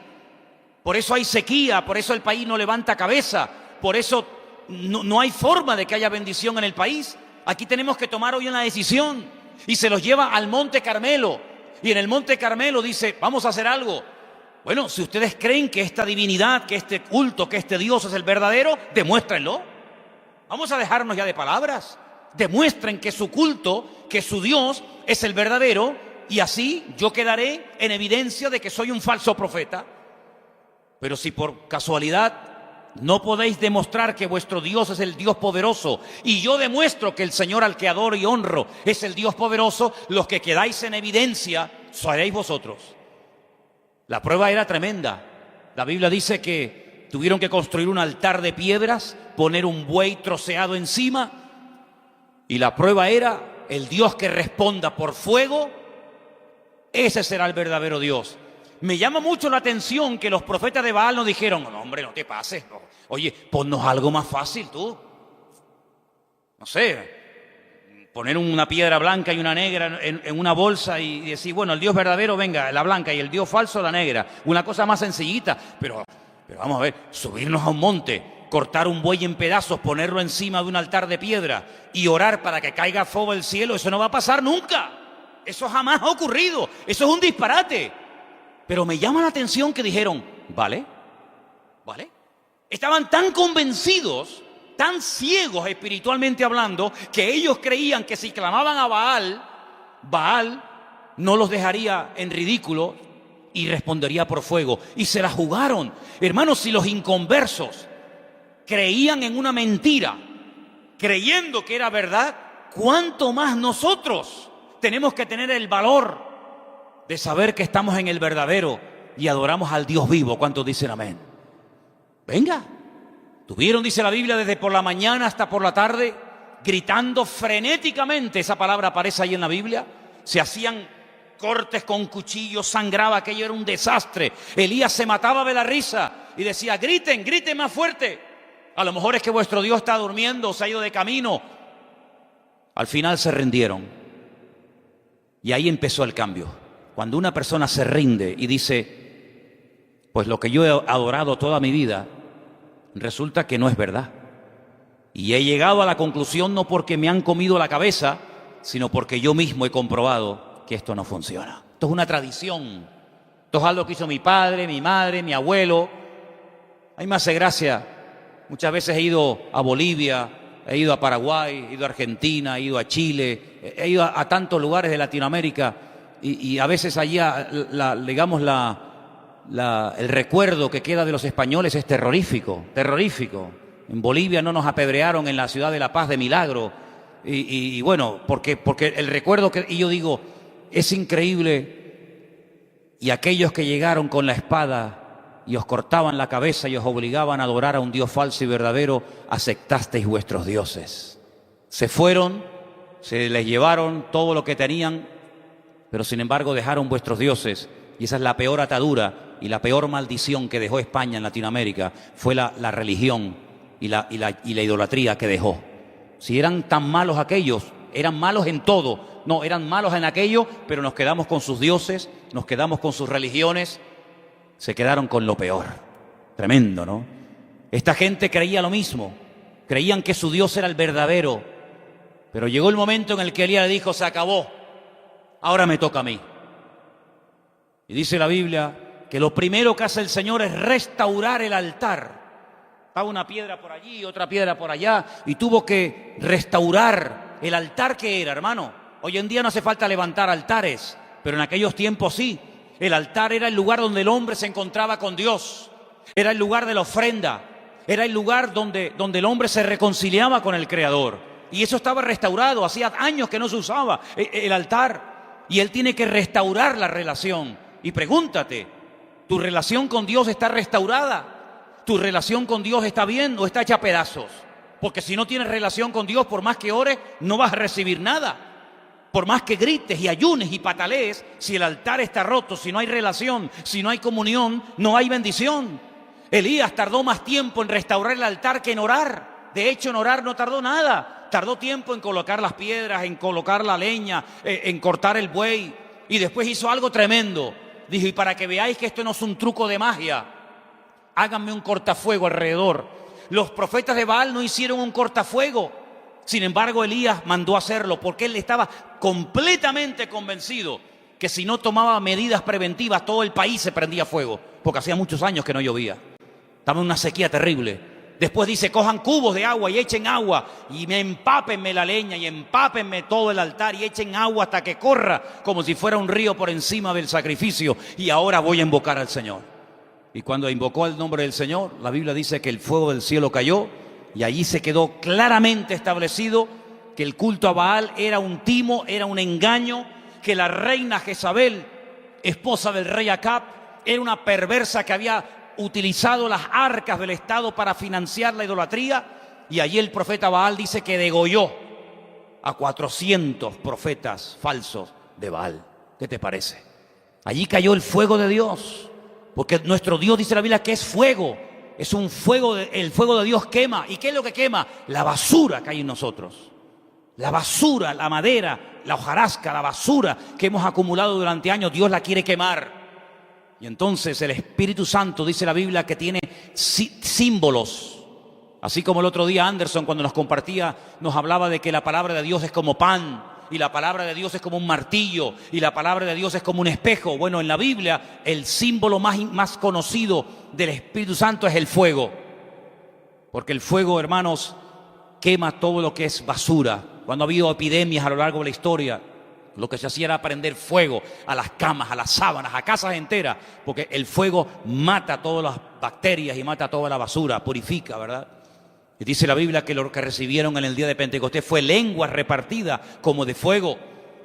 Por eso hay sequía, por eso el país no levanta cabeza, por eso no hay forma de que haya bendición en el país. Aquí tenemos que tomar hoy una decisión. Y se los lleva al Monte Carmelo. Y en el Monte Carmelo dice, vamos a hacer algo. Bueno, si ustedes creen que esta divinidad, que este culto, que este Dios es el verdadero, demuéstrenlo. Vamos a dejarnos ya de palabras. Demuestren que su culto, que su Dios es el verdadero, y así yo quedaré en evidencia de que soy un falso profeta. Pero si por casualidad no podéis demostrar que vuestro Dios es el Dios poderoso, y yo demuestro que el Señor al que adoro y honro es el Dios poderoso, los que quedáis en evidencia seréis vosotros. La prueba era tremenda. La Biblia dice que tuvieron que construir un altar de piedras, poner un buey troceado encima, y la prueba era el Dios que responda por fuego. Ese será el verdadero Dios. Me llama mucho la atención que los profetas de Baal nos dijeron, no, hombre, no te pases. No. Oye, ponnos algo más fácil tú. No sé, poner una piedra blanca y una negra en una bolsa y decir, bueno, el Dios verdadero, venga, la blanca, y el Dios falso, la negra. Una cosa más sencillita. Pero vamos a ver, subirnos a un monte, cortar un buey en pedazos, ponerlo encima de un altar de piedra y orar para que caiga fuego del cielo, eso no va a pasar nunca. Eso jamás ha ocurrido. Eso es un disparate. Pero me llama la atención que dijeron, ¿vale? Estaban tan convencidos, tan ciegos espiritualmente hablando, que ellos creían que si clamaban a Baal, Baal no los dejaría en ridículo y respondería por fuego. Y se la jugaron. Hermanos, si los inconversos creían en una mentira, creyendo que era verdad, ¿cuánto más nosotros tenemos que tener el valor de saber que estamos en el verdadero y adoramos al Dios vivo? ¿Cuántos dicen amén? Venga, tuvieron, dice la Biblia, desde por la mañana hasta por la tarde, gritando frenéticamente. Esa palabra aparece ahí en la Biblia. Se hacían cortes con cuchillos, sangraba, aquello era un desastre. Elías se mataba de la risa y decía, griten más fuerte. A lo mejor es que vuestro Dios está durmiendo, se ha ido de camino. Al final se rindieron. Y ahí empezó el cambio. Cuando una persona se rinde y dice, pues lo que yo he adorado toda mi vida, resulta que no es verdad. Y he llegado a la conclusión no porque me han comido la cabeza, sino porque yo mismo he comprobado que esto no funciona. Esto es una tradición. Esto es algo que hizo mi padre, mi madre, mi abuelo. A mí me hace gracia. Muchas veces he ido a Bolivia, he ido a Paraguay, he ido a Argentina, he ido a Chile, he ido a tantos lugares de Latinoamérica y a veces allá, digamos, el recuerdo que queda de los españoles es terrorífico. En Bolivia no nos apedrearon en la ciudad de La Paz de milagro y bueno, porque el recuerdo y yo digo, es increíble. Y aquellos que llegaron con la espada y os cortaban la cabeza y os obligaban a adorar a un Dios falso y verdadero, aceptasteis vuestros dioses. Se fueron, se les llevaron todo lo que tenían, pero sin embargo dejaron vuestros dioses. Y esa es la peor atadura y la peor maldición que dejó España en Latinoamérica, fue la religión y la idolatría que dejó. Si eran tan malos aquellos, eran malos en todo. No, eran malos en aquello, pero nos quedamos con sus dioses, nos quedamos con sus religiones. Se quedaron con lo peor. Tremendo, ¿no? Esta gente creía lo mismo. Creían que su Dios era el verdadero. Pero llegó el momento en el que Elías le dijo, se acabó. Ahora me toca a mí. Y dice la Biblia que lo primero que hace el Señor es restaurar el altar. Estaba una piedra por allí, otra piedra por allá, y tuvo que restaurar el altar que era, hermano. Hoy en día no hace falta levantar altares, pero en aquellos tiempos sí. El altar era el lugar donde el hombre se encontraba con Dios. Era el lugar de la ofrenda. Era el lugar donde el hombre se reconciliaba con el Creador. Y eso estaba restaurado. Hacía años que no se usaba el altar. Y Él tiene que restaurar la relación. Y pregúntate, ¿tu relación con Dios está restaurada? ¿Tu relación con Dios está bien o está hecha a pedazos? Porque si no tienes relación con Dios, por más que ores, no vas a recibir nada. Por más que grites y ayunes y patalees, si el altar está roto, si no hay relación, si no hay comunión, no hay bendición. Elías tardó más tiempo en restaurar el altar que en orar. De hecho, en orar no tardó nada. Tardó tiempo en colocar las piedras, en colocar la leña, en cortar el buey. Y después hizo algo tremendo. Dijo, y para que veáis que esto no es un truco de magia, háganme un cortafuego alrededor. Los profetas de Baal no hicieron un cortafuego. Sin embargo, Elías mandó a hacerlo porque él estaba completamente convencido que si no tomaba medidas preventivas, todo el país se prendía fuego, porque hacía muchos años que no llovía. Estaba en una sequía terrible. Después dice, cojan cubos de agua y echen agua y empápenme la leña y empápenme todo el altar y echen agua hasta que corra como si fuera un río por encima del sacrificio, y ahora voy a invocar al Señor. Y cuando invocó el nombre del Señor, la Biblia dice que el fuego del cielo cayó. Y allí se quedó claramente establecido que el culto a Baal era un timo, era un engaño, que la reina Jezabel, esposa del rey Acab, era una perversa que había utilizado las arcas del Estado para financiar la idolatría. Y allí el profeta Baal dice que degolló a 400 profetas falsos de Baal. ¿Qué te parece? Allí cayó el fuego de Dios, porque nuestro Dios, dice la Biblia, que es fuego. Es un fuego, el fuego de Dios quema. ¿Y qué es lo que quema? La basura que hay en nosotros. La basura, la madera, la hojarasca, la basura que hemos acumulado durante años, Dios la quiere quemar. Y entonces el Espíritu Santo, dice la Biblia, que tiene símbolos. Así como el otro día Anderson, cuando nos compartía, nos hablaba de que la palabra de Dios es como pan, y la palabra de Dios es como un martillo, y la palabra de Dios es como un espejo. Bueno, en la Biblia el símbolo más conocido del Espíritu Santo es el fuego. Porque el fuego, hermanos, quema todo lo que es basura. Cuando ha habido epidemias a lo largo de la historia, lo que se hacía era prender fuego a las camas, a las sábanas, a casas enteras, porque el fuego mata todas las bacterias y mata toda la basura, purifica, ¿verdad? Y dice la Biblia que lo que recibieron en el día de Pentecostés fue lengua repartida como de fuego.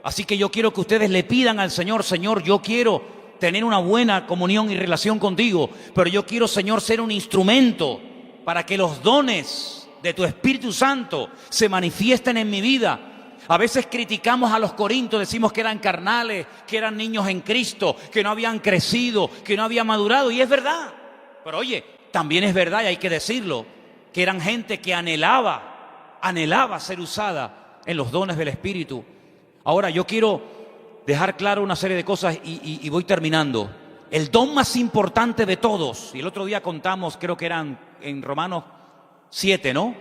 Así que yo quiero que ustedes le pidan al Señor, Señor, yo quiero tener una buena comunión y relación contigo, pero yo quiero, Señor, ser un instrumento para que los dones de tu Espíritu Santo se manifiesten en mi vida. A veces criticamos a los corintios, decimos que eran carnales, que eran niños en Cristo, que no habían crecido, que no habían madurado, y es verdad. Pero oye, también es verdad, y hay que decirlo, que eran gente que anhelaba ser usada en los dones del Espíritu. Ahora yo quiero dejar claro una serie de cosas y voy terminando. El don más importante de todos, y el otro día contamos, creo que eran en Romanos 7, ¿no?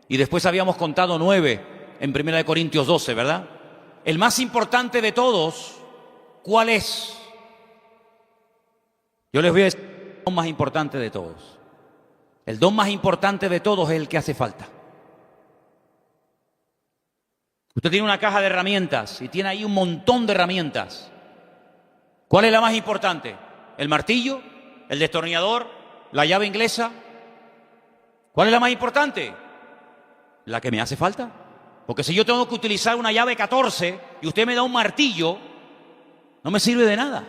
Y después habíamos contado 9 en 1 Corintios 12, ¿verdad? El más importante de todos, ¿cuál es? Yo les voy a decir el don más importante de todos. El don más importante de todos es el que hace falta. Usted tiene una caja de herramientas y tiene ahí un montón de herramientas. ¿Cuál es la más importante? ¿El martillo? ¿El destornillador? ¿La llave inglesa? ¿Cuál es la más importante? La que me hace falta. Porque si yo tengo que utilizar una llave 14 y usted me da un martillo, no me sirve de nada.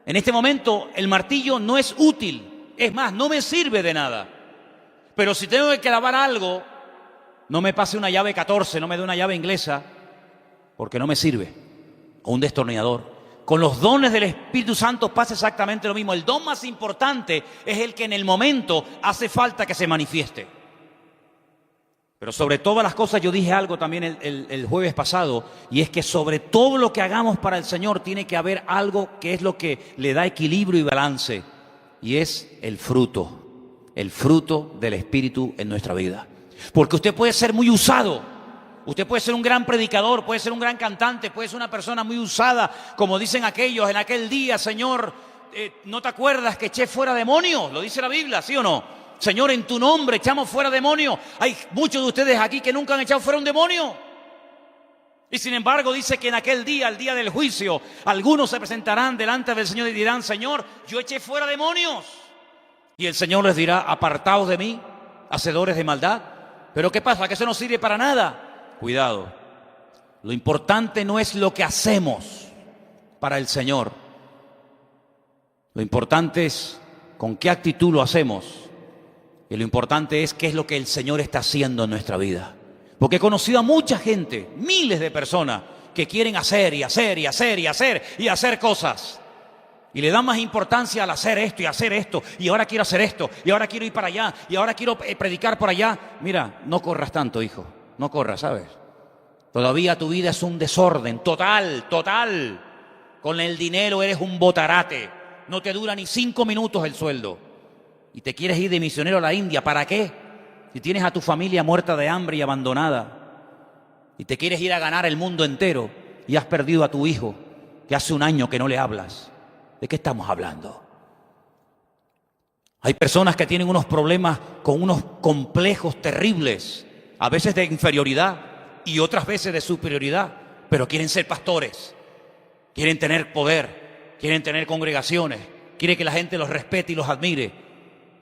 En este momento el martillo no es útil. Es más, no me sirve de nada. Pero si tengo que clavar algo, no me pase una llave 14, no me dé una llave inglesa, porque no me sirve. O un destornillador. Con los dones del Espíritu Santo pasa exactamente lo mismo. El don más importante es el que en el momento hace falta que se manifieste. Pero sobre todas las cosas, yo dije algo también el jueves pasado, y es que sobre todo lo que hagamos para el Señor tiene que haber algo que es lo que le da equilibrio y balance. Y es el fruto del Espíritu en nuestra vida. Porque usted puede ser muy usado, usted puede ser un gran predicador, puede ser un gran cantante, puede ser una persona muy usada, como dicen aquellos en aquel día, Señor, ¿no te acuerdas que eché fuera demonios? Lo dice la Biblia, ¿sí o no? Señor, en tu nombre echamos fuera demonios. Hay muchos de ustedes aquí que nunca han echado fuera un demonio. Y sin embargo dice que en aquel día, el día del juicio, algunos se presentarán delante del Señor y dirán: Señor, yo eché fuera demonios. Y el Señor les dirá: apartaos de mí, hacedores de maldad. ¿Pero qué pasa? Que eso no sirve para nada. Cuidado. Lo importante no es lo que hacemos para el Señor. Lo importante es con qué actitud lo hacemos. Y lo importante es qué es lo que el Señor está haciendo en nuestra vida. Porque he conocido a mucha gente, miles de personas, que quieren hacer y hacer y hacer y hacer y hacer cosas. Y le dan más importancia al hacer esto y hacer esto. Y ahora quiero hacer esto. Y ahora quiero ir para allá. Y ahora quiero predicar por allá. Mira, no corras tanto, hijo. No corras, ¿sabes? Todavía tu vida es un desorden total, total. Con el dinero eres un botarate. No te dura ni 5 minutos el sueldo. Y te quieres ir de misionero a la India. ¿Para qué? Si tienes a tu familia muerta de hambre y abandonada. Y te quieres ir a ganar el mundo entero. Y has perdido a tu hijo, que hace un año que no le hablas. ¿De qué estamos hablando? Hay personas que tienen unos problemas con unos complejos terribles. A veces de inferioridad y otras veces de superioridad. Pero quieren ser pastores. Quieren tener poder. Quieren tener congregaciones. Quieren que la gente los respete y los admire.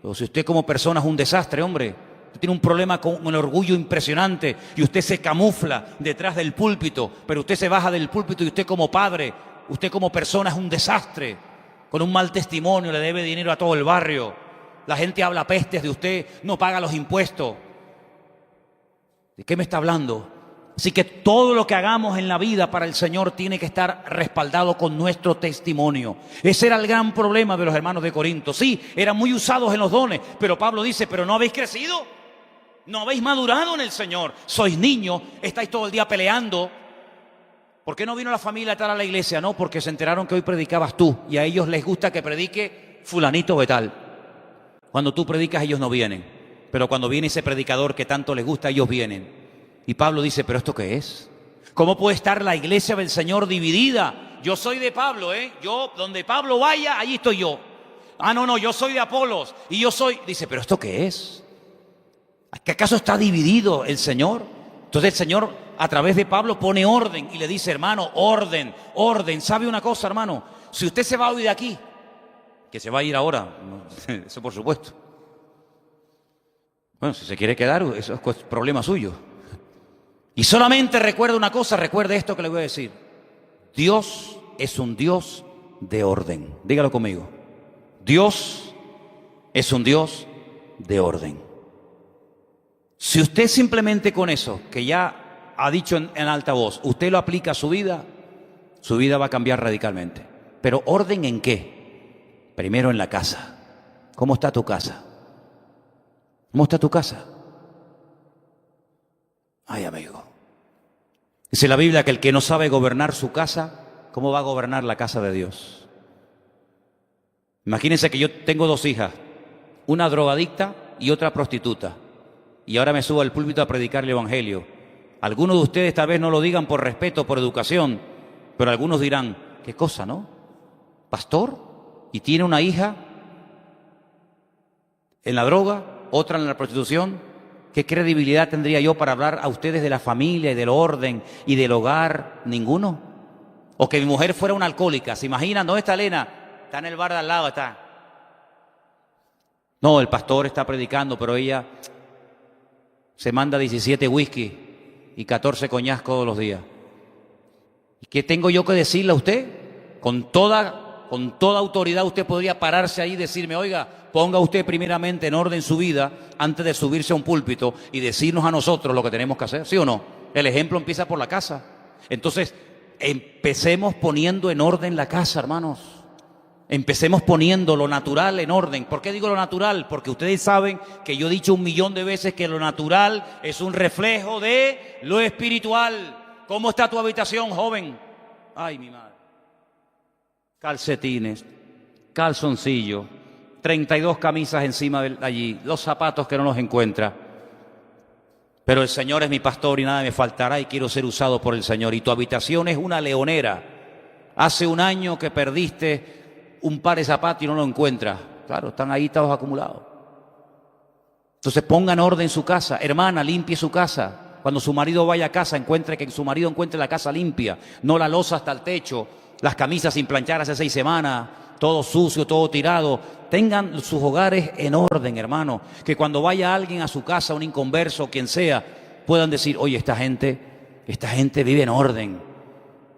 Pero si usted como persona es un desastre, hombre. Usted tiene un problema con un orgullo impresionante y usted se camufla detrás del púlpito, pero usted se baja del púlpito y usted como padre, usted como persona es un desastre. Con un mal testimonio, le debe dinero a todo el barrio. La gente habla pestes de usted, no paga los impuestos. ¿De qué me está hablando? Así que todo lo que hagamos en la vida para el Señor tiene que estar respaldado con nuestro testimonio. Ese era el gran problema de los hermanos de Corinto. Sí, eran muy usados en los dones, pero Pablo dice: ¿pero no habéis crecido? ¿No habéis madurado en el Señor? Sois niños, estáis todo el día peleando. ¿Por qué no vino la familia a estar a la iglesia? No, porque se enteraron que hoy predicabas tú y a ellos les gusta que predique fulanito de tal. Cuando tú predicas ellos no vienen, pero cuando viene ese predicador que tanto les gusta ellos vienen. Y Pablo dice: ¿pero esto qué es? ¿Cómo puede estar la iglesia del Señor dividida? Yo soy de Pablo, yo donde Pablo vaya, allí estoy yo. Ah, no, yo soy de Apolos y yo soy... Dice: ¿pero esto qué es? ¿Que acaso está dividido el Señor? Entonces el Señor a través de Pablo pone orden y le dice: hermano, orden, orden. ¿Sabe una cosa, hermano? Si usted se va a ir de aquí, que se va a ir ahora, eso por supuesto. Bueno, si se quiere quedar, eso es problema suyo. Y solamente recuerda una cosa, recuerde esto que le voy a decir. Dios es un Dios de orden. Dígalo conmigo. Dios es un Dios de orden. Si usted simplemente con eso, que ya ha dicho en alta voz, usted lo aplica a su vida va a cambiar radicalmente. Pero ¿orden en qué? Primero en la casa. ¿Cómo está tu casa? ¿Cómo está tu casa? Ay, amigo. Dice la Biblia que el que no sabe gobernar su casa, ¿cómo va a gobernar la casa de Dios? Imagínense que yo tengo 2 hijas, una drogadicta y otra prostituta. Y ahora me subo al púlpito a predicar el evangelio. Algunos de ustedes tal vez no lo digan por respeto, por educación, pero algunos dirán: ¿qué cosa, no? ¿Pastor? ¿Y tiene una hija en la droga, otra en la prostitución? ¿Qué credibilidad tendría yo para hablar a ustedes de la familia y del orden y del hogar? Ninguno. O que mi mujer fuera una alcohólica. ¿Se imaginan? ¿Dónde está Elena? Está en el bar de al lado, está. No, el pastor está predicando, pero ella se manda 17 whisky y 14 coñac todos los días. ¿Y qué tengo yo que decirle a usted? Con toda autoridad usted podría pararse ahí y decirme: oiga, ponga usted primeramente en orden su vida antes de subirse a un púlpito y decirnos a nosotros lo que tenemos que hacer, ¿sí o no? El ejemplo empieza por la casa. Entonces, empecemos poniendo en orden la casa, hermanos. Empecemos poniendo lo natural en orden. ¿Por qué digo lo natural? Porque ustedes saben que yo he dicho 1.000.000 de veces que lo natural es un reflejo de lo espiritual. ¿Cómo está tu habitación, joven? Ay, mi madre. Calcetines, calzoncillo, 32 camisas encima de allí, los zapatos que no los encuentra. Pero el Señor es mi pastor y nada me faltará y quiero ser usado por el Señor. Y tu habitación es una leonera. Hace un año que perdiste un par de zapatos y no lo encuentras. Claro, están ahí todos acumulados. Entonces pongan orden en su casa. Hermana, limpie su casa. Cuando su marido vaya a casa, que su marido encuentre la casa limpia, no la loza hasta el techo, las camisas sin planchar hace 6 semanas, todo sucio, todo tirado. Tengan sus hogares en orden, hermano. Que cuando vaya alguien a su casa, un inconverso, quien sea, puedan decir, oye, esta gente vive en orden.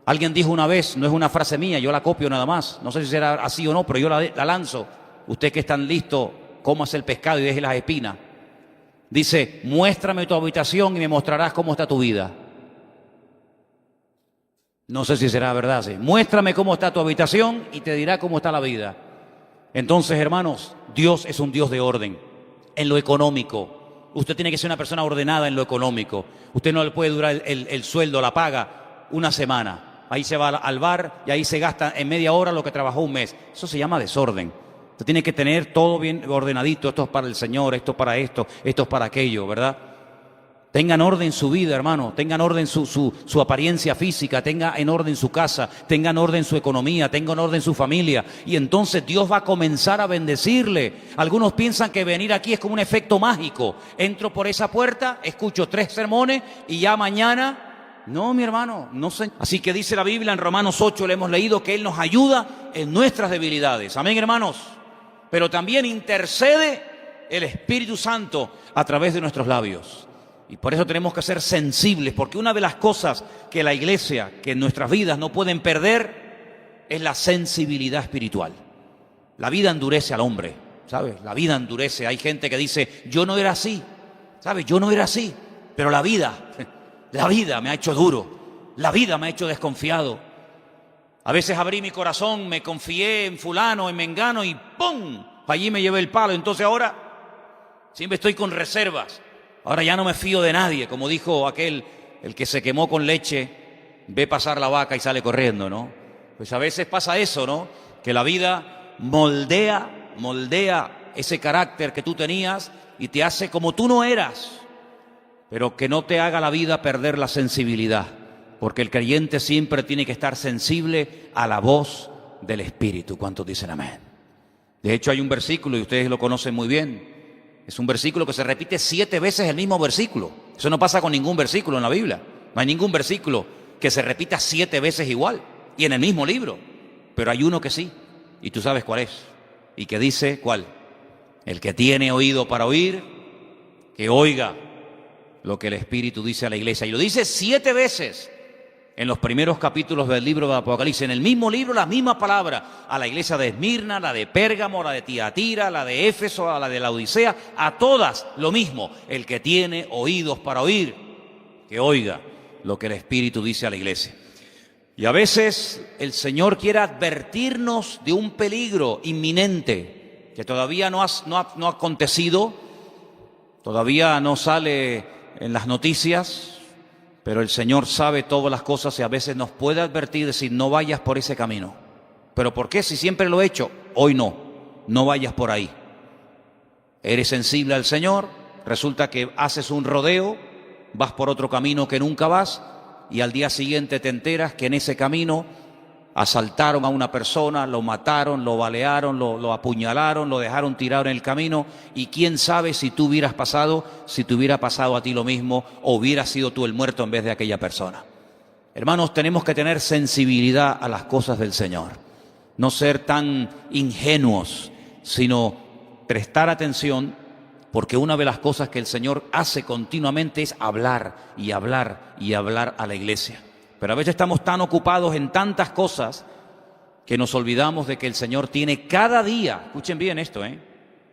Alguien dijo una vez, no es una frase mía, yo la copio nada más. No sé si será así o no, pero yo la lanzo. Usted que es tan listo, cómase el pescado y deje las espinas. Dice, muéstrame tu habitación y me mostrarás cómo está tu vida. No sé si será verdad, sí. Muéstrame cómo está tu habitación y te dirá cómo está la vida. Entonces, hermanos, Dios es un Dios de orden. En lo económico, usted tiene que ser una persona ordenada en lo económico. Usted no le puede durar el sueldo, la paga, una semana. Ahí se va al bar y ahí se gasta en media hora lo que trabajó un mes. Eso se llama desorden. Usted tiene que tener todo bien ordenadito. Esto es para el Señor, esto es para esto es para aquello, ¿verdad? Tengan orden su vida, hermano. Tengan orden su apariencia física. Tenga en orden su casa. Tengan orden su economía. Tengan orden su familia. Y entonces Dios va a comenzar a bendecirle. Algunos piensan que venir aquí es como un efecto mágico. Entro por esa puerta, escucho 3 sermones y ya mañana... No, mi hermano, no sé. Así que dice la Biblia en Romanos 8, le hemos leído que Él nos ayuda en nuestras debilidades. Amén, hermanos. Pero también intercede el Espíritu Santo a través de nuestros labios. Y por eso tenemos que ser sensibles, porque una de las cosas que la iglesia, que en nuestras vidas no pueden perder, es la sensibilidad espiritual. La vida endurece al hombre, ¿sabes? La vida endurece. Hay gente que dice, yo no era así, ¿sabes? Yo no era así, pero la vida me ha hecho duro, la vida me ha hecho desconfiado. A veces abrí mi corazón, me confié en fulano, en mengano y ¡pum! Allí me llevé el palo. Entonces ahora siempre estoy con reservas. Ahora ya no me fío de nadie, como dijo aquel, el que se quemó con leche, ve pasar la vaca y sale corriendo, ¿no? Pues a veces pasa eso, ¿no? Que la vida moldea ese carácter que tú tenías y te hace como tú no eras, pero que no te haga la vida perder la sensibilidad. Porque el creyente siempre tiene que estar sensible a la voz del Espíritu. ¿Cuántos dicen amén? De hecho hay un versículo y ustedes lo conocen muy bien. Es un versículo que se repite 7 veces el mismo versículo. Eso no pasa con ningún versículo en la Biblia. No hay ningún versículo que se repita 7 veces igual y en el mismo libro. Pero hay uno que sí. Y tú sabes cuál es. Y que dice, ¿cuál? El que tiene oído para oír, que oiga lo que el Espíritu dice a la iglesia. Y lo dice 7 veces. En los primeros capítulos del libro de Apocalipsis, en el mismo libro, la misma palabra, a la iglesia de Esmirna, la de Pérgamo, la de Tiatira, la de Éfeso, a la de la Odisea, a todas lo mismo. El que tiene oídos para oír, que oiga lo que el Espíritu dice a la iglesia. Y a veces el Señor quiere advertirnos de un peligro inminente, que todavía no ha acontecido, todavía no sale en las noticias, pero el Señor sabe todas las cosas y a veces nos puede advertir, decir, no vayas por ese camino. ¿Pero por qué? Si siempre lo he hecho, hoy no vayas por ahí. Eres sensible al Señor, resulta que haces un rodeo, vas por otro camino que nunca vas y al día siguiente te enteras que en ese camino asaltaron a una persona, lo mataron, lo balearon, lo apuñalaron, lo dejaron tirado en el camino y quién sabe si tú hubieras pasado, si te hubiera pasado a ti lo mismo o hubieras sido tú el muerto en vez de aquella persona. Hermanos, tenemos que tener sensibilidad a las cosas del Señor, no ser tan ingenuos, sino prestar atención, porque una de las cosas que el Señor hace continuamente es hablar y hablar y hablar a la iglesia. Pero a veces estamos tan ocupados en tantas cosas que nos olvidamos de que el Señor tiene cada día, escuchen bien esto,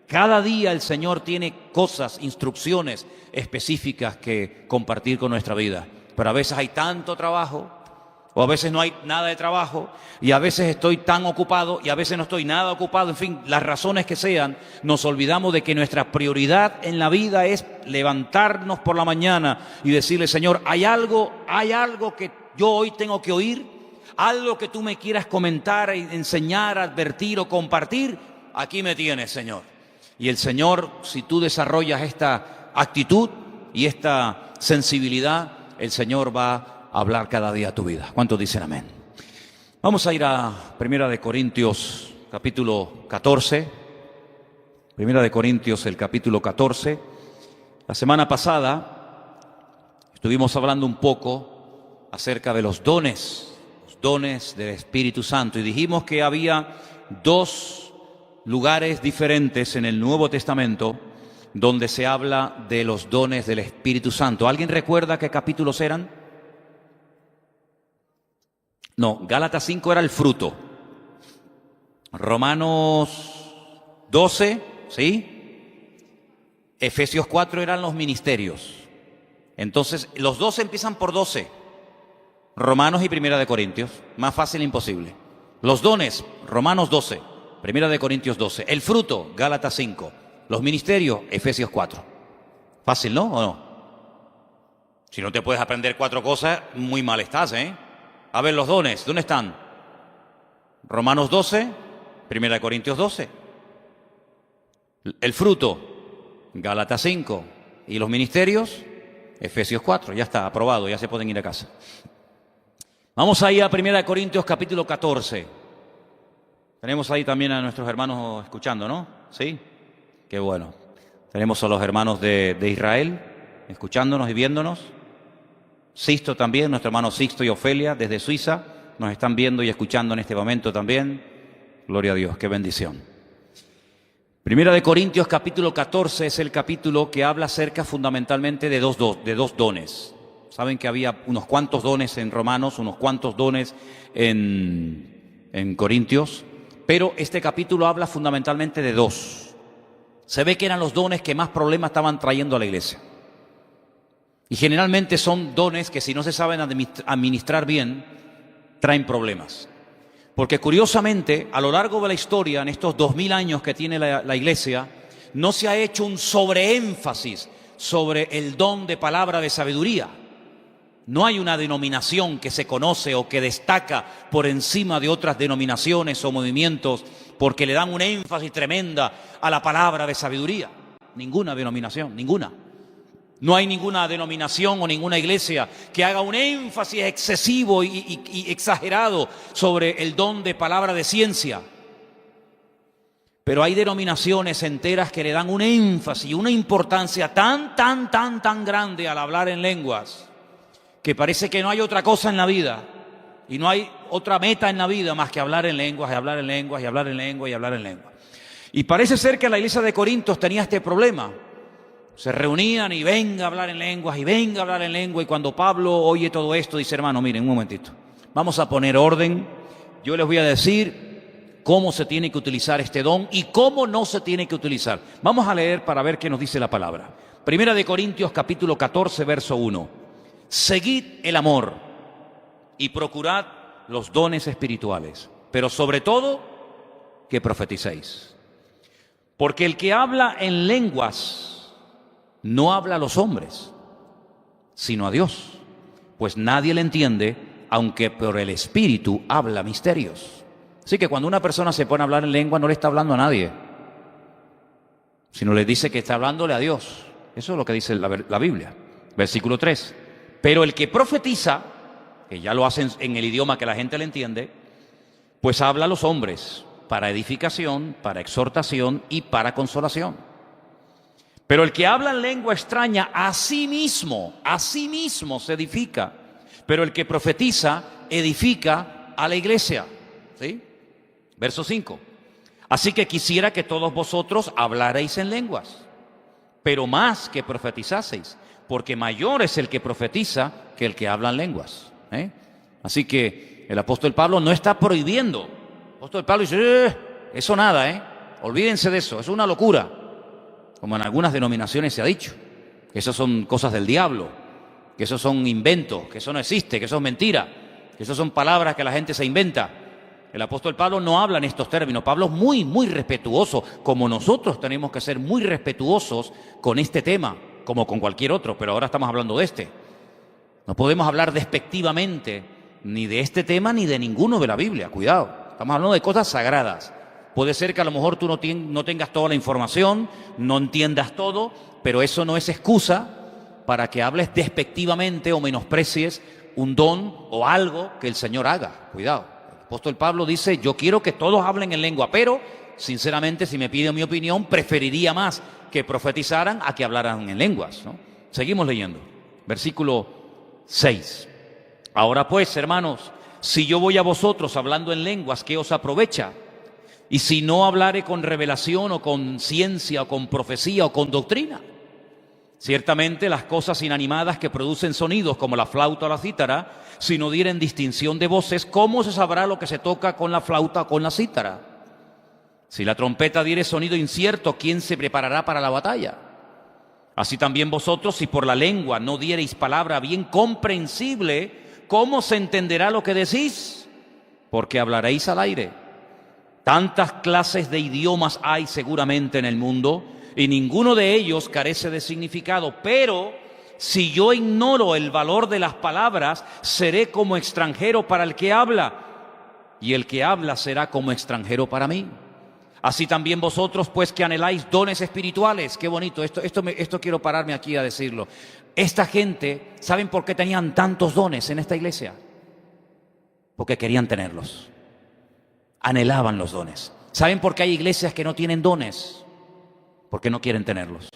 cada día el Señor tiene cosas, instrucciones específicas que compartir con nuestra vida. Pero a veces hay tanto trabajo, o a veces no hay nada de trabajo, y a veces estoy tan ocupado, y a veces no estoy nada ocupado, en fin, las razones que sean, nos olvidamos de que nuestra prioridad en la vida es levantarnos por la mañana y decirle, Señor, hay algo que yo hoy tengo que oír, algo que tú me quieras comentar, enseñar, advertir o compartir, aquí me tienes, Señor. Y el Señor, si tú desarrollas esta actitud y esta sensibilidad, el Señor va a hablar cada día a tu vida. ¿Cuántos dicen amén? Vamos a ir a 1 Corintios capítulo 14. 1 Corintios el capítulo 14. La semana pasada Estuvimos hablando un poco acerca de los dones del Espíritu Santo, y dijimos que había dos lugares diferentes en el Nuevo Testamento donde se habla de los dones del Espíritu Santo. ¿Alguien recuerda qué capítulos eran? No, Gálatas 5 era el fruto. Romanos 12, ¿sí? Efesios 4 eran los ministerios. Entonces, los 12 empiezan por 12. Romanos y Primera de Corintios. Más fácil imposible. Los dones, Romanos 12, Primera de Corintios 12. El fruto, Gálatas 5. Los ministerios, Efesios 4. Fácil, ¿no? ¿O no? Si no te puedes aprender 4 cosas, muy mal estás, ¿eh? A ver, los dones, ¿dónde están? Romanos 12, Primera de Corintios 12. El fruto, Gálatas 5. Y los ministerios, Efesios 4. Ya está, aprobado, ya se pueden ir a casa. Vamos ahí a Primera de Corintios capítulo 14. Tenemos ahí también a nuestros hermanos escuchando, ¿no? ¿Sí? Qué bueno. Tenemos a los hermanos de Israel escuchándonos y viéndonos. Sixto también, nuestro hermano Sixto y Ofelia desde Suiza nos están viendo y escuchando en este momento también. Gloria a Dios, qué bendición. Primera de Corintios capítulo 14 es el capítulo que habla acerca fundamentalmente de dos dones. Saben que había unos cuantos dones en Romanos, unos cuantos dones en Corintios, pero este capítulo habla fundamentalmente de dos. Se ve que eran los dones que más problemas estaban trayendo a la iglesia. Y generalmente son dones que si no se saben administrar bien, traen problemas. Porque curiosamente, a lo largo de la historia, en estos 2000 años que tiene la iglesia, no se ha hecho un sobreénfasis sobre el don de palabra de sabiduría. No hay una denominación que se conoce o que destaca por encima de otras denominaciones o movimientos porque le dan una énfasis tremenda a la palabra de sabiduría. Ninguna denominación, ninguna. No hay ninguna denominación o ninguna iglesia que haga un énfasis excesivo y exagerado sobre el don de palabra de ciencia. Pero hay denominaciones enteras que le dan un énfasis y una importancia tan grande al hablar en lenguas, que parece que no hay otra cosa en la vida y no hay otra meta en la vida más que hablar en lenguas y hablar en lenguas y hablar en lenguas y hablar en lenguas. Y parece ser que la iglesia de Corintios tenía este problema. Se reunían y venga a hablar en lenguas y venga a hablar en lengua, y cuando Pablo oye todo esto dice: hermano, miren, un momentito, vamos a poner orden. Yo les voy a decir cómo se tiene que utilizar este don y cómo no se tiene que utilizar. Vamos a leer para ver qué nos dice la palabra. Primera de Corintios capítulo 14 verso 1. Seguid el amor y procurad los dones espirituales, pero sobre todo que profeticéis. Porque el que habla en lenguas no habla a los hombres, sino a Dios, pues nadie le entiende, aunque por el Espíritu habla misterios. Así que cuando una persona se pone a hablar en lengua, no le está hablando a nadie, sino le dice que está hablándole a Dios. Eso es lo que dice la Biblia. Versículo 3. Pero el que profetiza, que ya lo hacen en el idioma que la gente le entiende, pues habla a los hombres para edificación, para exhortación y para consolación. Pero el que habla en lengua extraña a sí mismo se edifica. Pero el que profetiza edifica a la iglesia. ¿Sí? Verso 5. Así que quisiera que todos vosotros hablarais en lenguas, pero más que profetizaseis, porque mayor es el que profetiza que el que habla en lenguas. Así que el apóstol Pablo no está prohibiendo. El apóstol Pablo dice: eso nada, olvídense de eso, es una locura. Como en algunas denominaciones se ha dicho, que eso son cosas del diablo, que eso son inventos, que eso no existe, que eso es mentira, que eso son palabras que la gente se inventa. El apóstol Pablo no habla en estos términos. Pablo es muy respetuoso, como nosotros tenemos que ser muy respetuosos con este tema, como con cualquier otro, pero ahora estamos hablando de este. No podemos hablar despectivamente ni de este tema ni de ninguno de la Biblia, cuidado, estamos hablando de cosas sagradas. Puede ser que a lo mejor tú no tengas toda la información, no entiendas todo, pero eso no es excusa para que hables despectivamente o menosprecies un don o algo que el Señor haga. Cuidado. El apóstol Pablo dice: yo quiero que todos hablen en lengua, pero sinceramente, si me piden mi opinión, preferiría más que profetizaran a que hablaran en lenguas, ¿no? Seguimos leyendo. Versículo 6. Ahora pues, hermanos, si yo voy a vosotros hablando en lenguas, ¿qué os aprovecha? Y si no hablare con revelación o con ciencia o con profecía o con doctrina. Ciertamente las cosas inanimadas que producen sonidos como la flauta o la cítara, si no dieren distinción de voces, ¿cómo se sabrá lo que se toca con la flauta o con la cítara? Si la trompeta diere sonido incierto, ¿quién se preparará para la batalla? Así también vosotros, si por la lengua no diereis palabra bien comprensible, ¿cómo se entenderá lo que decís? Porque hablaréis al aire. Tantas clases de idiomas hay seguramente en el mundo, y ninguno de ellos carece de significado. Pero si yo ignoro el valor de las palabras, seré como extranjero para el que habla, y el que habla será como extranjero para mí. Así también vosotros, pues, que anheláis dones espirituales. Qué bonito, esto quiero pararme aquí a decirlo. Esta gente, ¿saben por qué tenían tantos dones en esta iglesia? Porque querían tenerlos. Anhelaban los dones. ¿Saben por qué hay iglesias que no tienen dones? Porque no quieren tenerlos.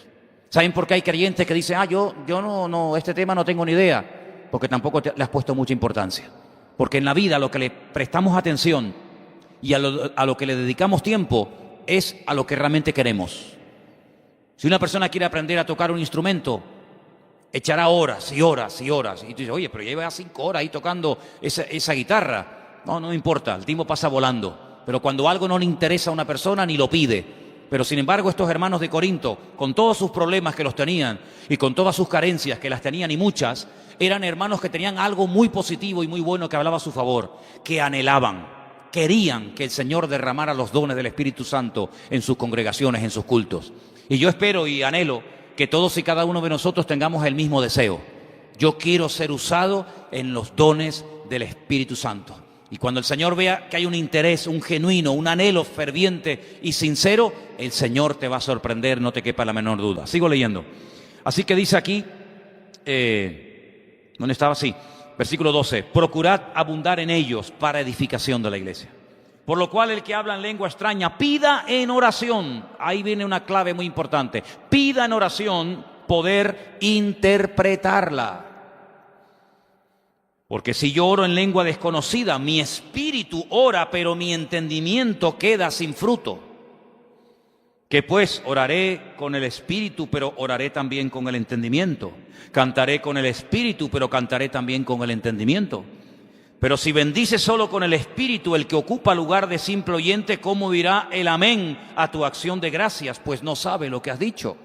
¿Saben por qué hay creyentes que dicen, yo no, este tema no tengo ni idea? Porque tampoco le has puesto mucha importancia. Porque en la vida a lo que le prestamos atención y a lo que le dedicamos tiempo es a lo que realmente queremos. Si una persona quiere aprender a tocar un instrumento, echará horas y horas y horas. Y tú dices, oye, pero lleva 5 horas ahí tocando esa guitarra. No importa, el tiempo pasa volando. Pero cuando algo no le interesa a una persona, ni lo pide. Pero sin embargo, estos hermanos de Corinto, con todos sus problemas que los tenían y con todas sus carencias que las tenían y muchas, eran hermanos que tenían algo muy positivo y muy bueno que hablaba a su favor, que anhelaban, querían que el Señor derramara los dones del Espíritu Santo en sus congregaciones, en sus cultos. Y yo espero y anhelo que todos y cada uno de nosotros tengamos el mismo deseo. Yo quiero ser usado en los dones del Espíritu Santo. Y cuando el Señor vea que hay un interés, un genuino, un anhelo ferviente y sincero, el Señor te va a sorprender, no te quepa la menor duda. Sigo leyendo. Así que dice aquí, ¿dónde estaba? Sí, versículo 12. Procurad abundar en ellos para edificación de la iglesia. Por lo cual el que habla en lengua extraña, pida en oración. Ahí viene una clave muy importante. Pida en oración poder interpretarla. Porque si yo oro en lengua desconocida, mi espíritu ora, pero mi entendimiento queda sin fruto. Que pues oraré con el espíritu, pero oraré también con el entendimiento. Cantaré con el espíritu, pero cantaré también con el entendimiento. Pero si bendices solo con el espíritu, el que ocupa lugar de simple oyente, ¿cómo dirá el amén a tu acción de gracias? Pues no sabe lo que has dicho.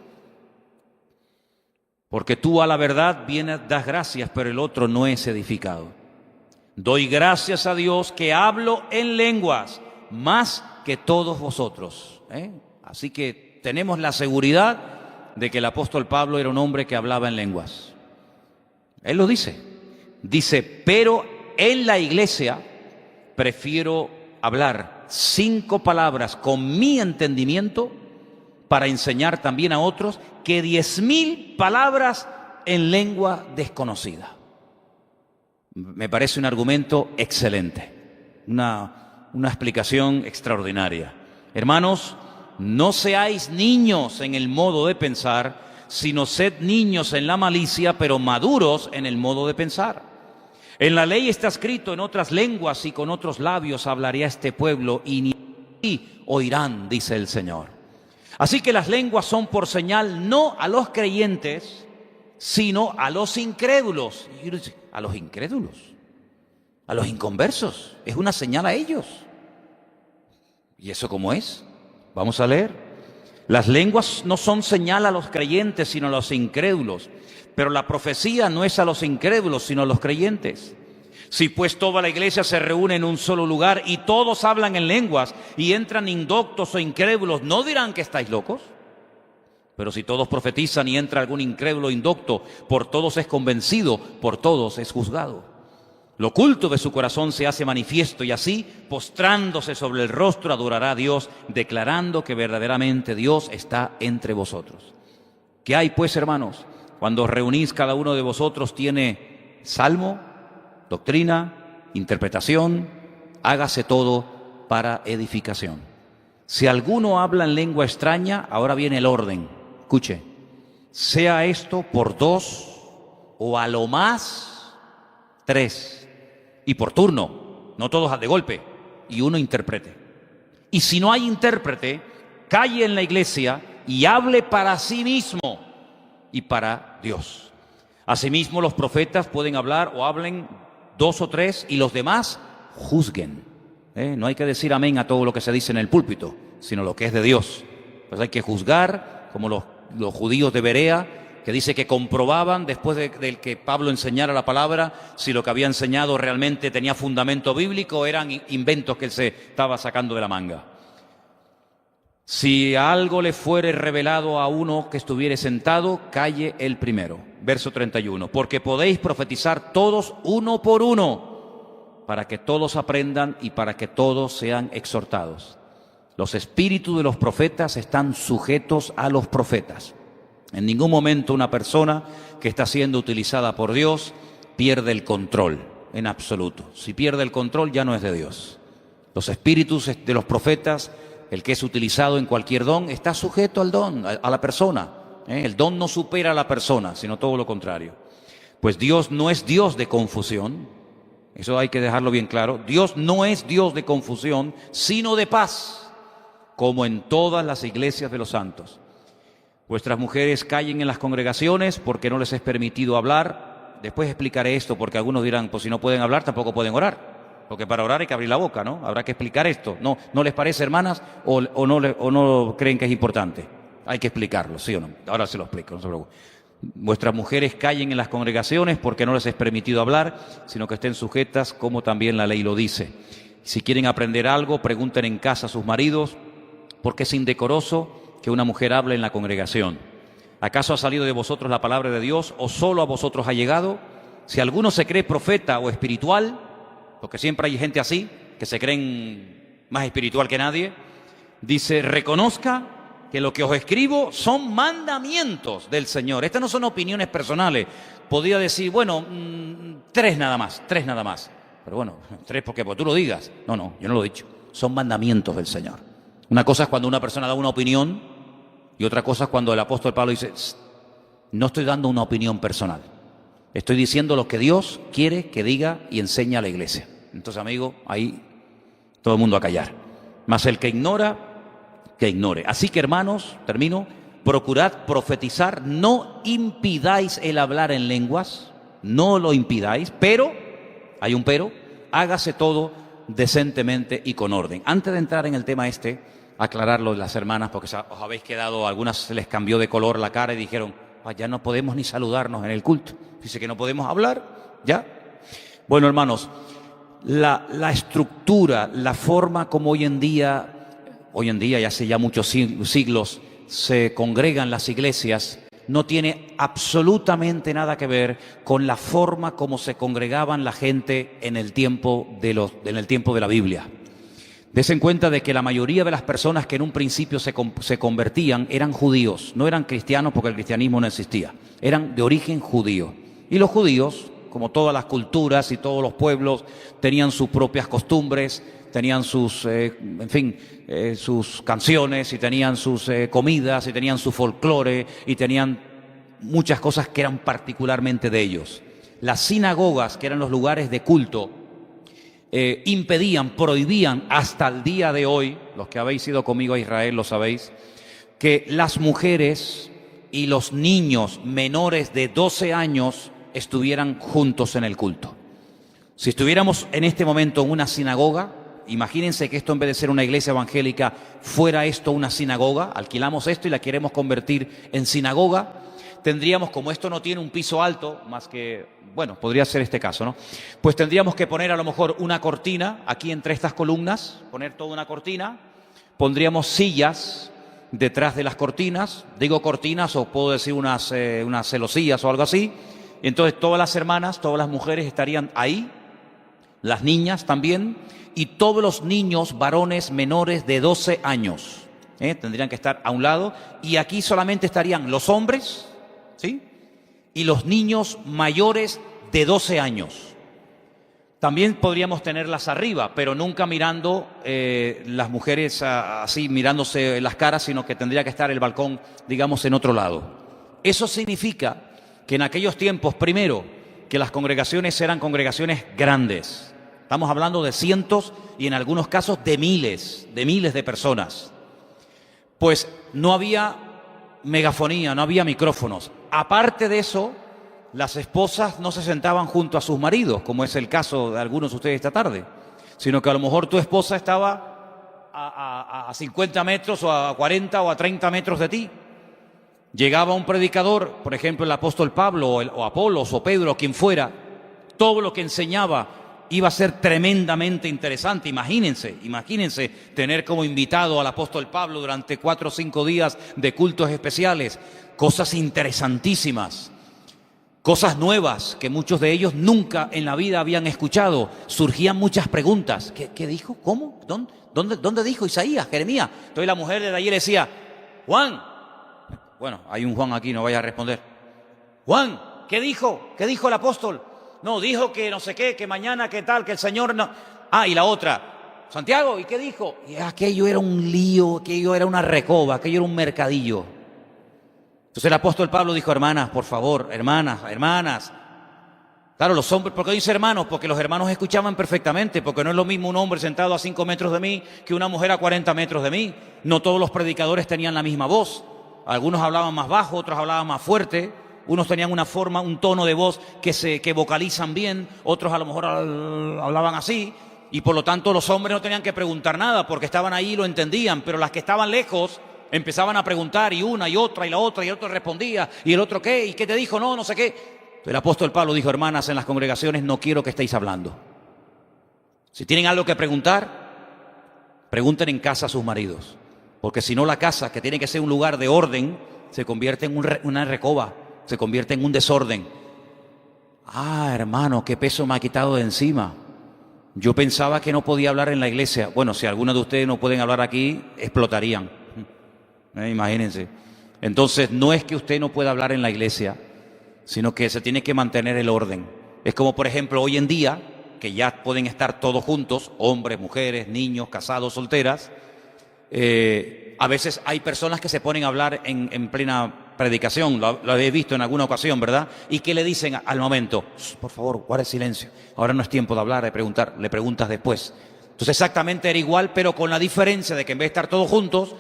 Porque tú a la verdad vienes, das gracias, pero el otro no es edificado. Doy gracias a Dios que hablo en lenguas más que todos vosotros. Así que tenemos la seguridad de que el apóstol Pablo era un hombre que hablaba en lenguas. Él lo dice. Dice, pero en la iglesia prefiero hablar 5 palabras con mi entendimiento para enseñar también a otros que 10,000 palabras en lengua desconocida. Me parece un argumento excelente, una explicación extraordinaria. Hermanos, no seáis niños en el modo de pensar, sino sed niños en la malicia, pero maduros en el modo de pensar. En la ley está escrito, en otras lenguas y con otros labios hablaré a este pueblo y ni oirán, dice el Señor. Así que las lenguas son por señal no a los creyentes, sino a los incrédulos. ¿A los incrédulos? ¿A los inconversos? Es una señal a ellos. ¿Y eso cómo es? Vamos a leer. Las lenguas no son señal a los creyentes, sino a los incrédulos. Pero la profecía no es a los incrédulos, sino a los creyentes. Si pues toda la iglesia se reúne en un solo lugar y todos hablan en lenguas y entran indoctos o incrédulos, ¿no dirán que estáis locos? Pero si todos profetizan y entra algún incrédulo o indocto, por todos es convencido, por todos es juzgado. Lo oculto de su corazón se hace manifiesto y así, postrándose sobre el rostro, adorará a Dios, declarando que verdaderamente Dios está entre vosotros. ¿Qué hay pues, hermanos? Cuando os reunís, cada uno de vosotros tiene salmo, doctrina, interpretación, hágase todo para edificación. Si alguno habla en lengua extraña, ahora viene el orden. Escuche, sea esto por 2 o a lo más 3. Y por turno, no todos de golpe, y uno interprete. Y si no hay intérprete, calle en la iglesia y hable para sí mismo y para Dios. Asimismo, los profetas pueden hablar o hablen 2 o 3 y los demás juzguen. No hay que decir amén a todo lo que se dice en el púlpito, sino lo que es de Dios. Pues hay que juzgar, como los judíos de Berea, que dice que comprobaban después de que Pablo enseñara la palabra si lo que había enseñado realmente tenía fundamento bíblico o eran inventos que él se estaba sacando de la manga. Si algo le fuere revelado a uno que estuviere sentado, calle el primero. Verso 31. Porque podéis profetizar todos uno por uno, para que todos aprendan y para que todos sean exhortados. Los espíritus de los profetas están sujetos a los profetas. En ningún momento una persona que está siendo utilizada por Dios pierde el control, en absoluto. Si pierde el control ya no es de Dios. Los espíritus de los profetas, el que es utilizado en cualquier don, está sujeto al don, a la persona. El don no supera a la persona, sino todo lo contrario. Pues Dios no es Dios de confusión, eso hay que dejarlo bien claro. Dios no es Dios de confusión, sino de paz, como en todas las iglesias de los santos. Vuestras mujeres callen en las congregaciones porque no les es permitido hablar. Después explicaré esto porque algunos dirán, pues si no pueden hablar tampoco pueden orar. Porque para orar hay que abrir la boca, ¿no? Habrá que explicar esto. ¿No les parece, hermanas? ¿O no creen que es importante? Hay que explicarlo, ¿sí o no? Ahora se lo explico, no se preocupen. Vuestras mujeres callen en las congregaciones porque no les es permitido hablar, sino que estén sujetas como también la ley lo dice. Si quieren aprender algo, pregunten en casa a sus maridos, porque es indecoroso que una mujer hable en la congregación. ¿Acaso ha salido de vosotros la palabra de Dios o solo a vosotros ha llegado? Si alguno se cree profeta o espiritual, porque siempre hay gente así, que se creen más espiritual que nadie, dice, reconozca que lo que os escribo son mandamientos del Señor. Estas no son opiniones personales. Podría decir, bueno, 3 nada más. Pero bueno, 3 porque tú lo digas. No, yo no lo he dicho. Son mandamientos del Señor. Una cosa es cuando una persona da una opinión y otra cosa es cuando el apóstol Pablo dice, no estoy dando una opinión personal. Estoy diciendo lo que Dios quiere que diga y enseña a la iglesia. Entonces, amigo, ahí todo el mundo a callar. Mas el que ignora, que ignore. Así que, hermanos, termino, procurad profetizar, no impidáis el hablar en lenguas, no lo impidáis, pero, hay un pero, hágase todo decentemente y con orden. Antes de entrar en el tema aclararlo las hermanas, porque os habéis quedado, algunas se les cambió de color la cara y dijeron, ya no podemos ni saludarnos en el culto. Dice que no podemos hablar, ¿ya? Bueno, hermanos, la estructura, la forma como hoy en día y hace ya muchos siglos se congregan las iglesias, no tiene absolutamente nada que ver con la forma como se congregaban la gente en el tiempo de la Biblia. Desen cuenta de que la mayoría de las personas que en un principio se convertían eran judíos, no eran cristianos porque el cristianismo no existía, eran de origen judío. Y los judíos, como todas las culturas y todos los pueblos, tenían sus propias costumbres, tenían sus, sus canciones y tenían sus comidas y tenían su folclore y tenían muchas cosas que eran particularmente de ellos. Las sinagogas, que eran los lugares de culto, prohibían hasta el día de hoy, los que habéis ido conmigo a Israel lo sabéis, que las mujeres y los niños menores de 12 años estuvieran juntos en el culto. Si estuviéramos en este momento en una sinagoga, imagínense que esto en vez de ser una iglesia evangélica fuera esto una sinagoga, alquilamos esto y la queremos convertir en sinagoga, tendríamos, como esto no tiene un piso alto, más que, bueno, podría ser este caso, ¿no? Pues tendríamos que poner a lo mejor una cortina aquí entre estas columnas, poner toda una cortina, pondríamos sillas detrás de las cortinas, digo cortinas o puedo decir unas celosías o algo así, y entonces todas las hermanas, todas las mujeres estarían ahí, las niñas también, y todos los niños varones menores de 12 años, tendrían que estar a un lado, y aquí solamente estarían los hombres, ¿sí? Y los niños mayores de 12 años. También podríamos tenerlas arriba, pero nunca mirando las mujeres así, mirándose las caras, sino que tendría que estar el balcón, digamos, en otro lado. Eso significa que en aquellos tiempos, primero, que las congregaciones eran congregaciones grandes. Estamos hablando de cientos y en algunos casos de miles de personas. Pues no había megafonía, no había micrófonos. Aparte de eso, las esposas no se sentaban junto a sus maridos, como es el caso de algunos de ustedes esta tarde, sino que a lo mejor tu esposa estaba a 50 metros o a 40 o a 30 metros de ti. Llegaba un predicador, por ejemplo el apóstol Pablo o Apolos o Pedro, quien fuera, todo lo que enseñaba iba a ser tremendamente interesante. Imagínense tener como invitado al apóstol Pablo durante 4 o 5 días de cultos especiales, cosas interesantísimas, cosas nuevas que muchos de ellos nunca en la vida habían escuchado. Surgían muchas preguntas. ¿Qué dijo? ¿Cómo? ¿Dónde dijo Isaías, Jeremías? Entonces la mujer de allí le decía, Juan, bueno, hay un Juan aquí, no vaya a responder. Juan, ¿qué dijo? ¿Qué dijo el apóstol? No, dijo que no sé qué, que mañana, que tal, que el Señor no... Ah, y la otra, Santiago, ¿y qué dijo? Y aquello era un lío, aquello era una recoba, aquello era un mercadillo. Entonces el apóstol Pablo dijo, hermanas, por favor, hermanas. Claro, los hombres, ¿por qué dice hermanos? Porque los hermanos escuchaban perfectamente, porque no es lo mismo un hombre sentado a 5 metros de mí que una mujer a 40 metros de mí. No todos los predicadores tenían la misma voz. Algunos hablaban más bajo, otros hablaban más fuerte. Unos tenían una forma, un tono de voz que vocalizan bien, otros a lo mejor hablaban así. Y por lo tanto los hombres no tenían que preguntar nada porque estaban ahí y lo entendían. Pero las que estaban lejos empezaban a preguntar y una y otra y la otra y el otro respondía. ¿Y el otro qué? ¿Y qué te dijo? No sé qué. El apóstol Pablo dijo, hermanas, en las congregaciones no quiero que estéis hablando. Si tienen algo que preguntar, pregunten en casa a sus maridos. Porque si no la casa, que tiene que ser un lugar de orden, se convierte en una recoba, se convierte en un desorden. Ah, hermano, qué peso me ha quitado de encima. Yo pensaba que no podía hablar en la iglesia. Bueno, si algunos de ustedes no pueden hablar aquí, explotarían. Imagínense. Entonces, no es que usted no pueda hablar en la iglesia, sino que se tiene que mantener el orden. Es como, por ejemplo, hoy en día, que ya pueden estar todos juntos, hombres, mujeres, niños, casados, solteras. A veces hay personas que se ponen a hablar en plena predicación, lo habéis visto en alguna ocasión, ¿verdad? Y que le dicen al momento, por favor, guarde silencio, ahora no es tiempo de hablar, de preguntar, le preguntas después. Entonces exactamente era igual, pero con la diferencia de que en vez de estar todos juntos,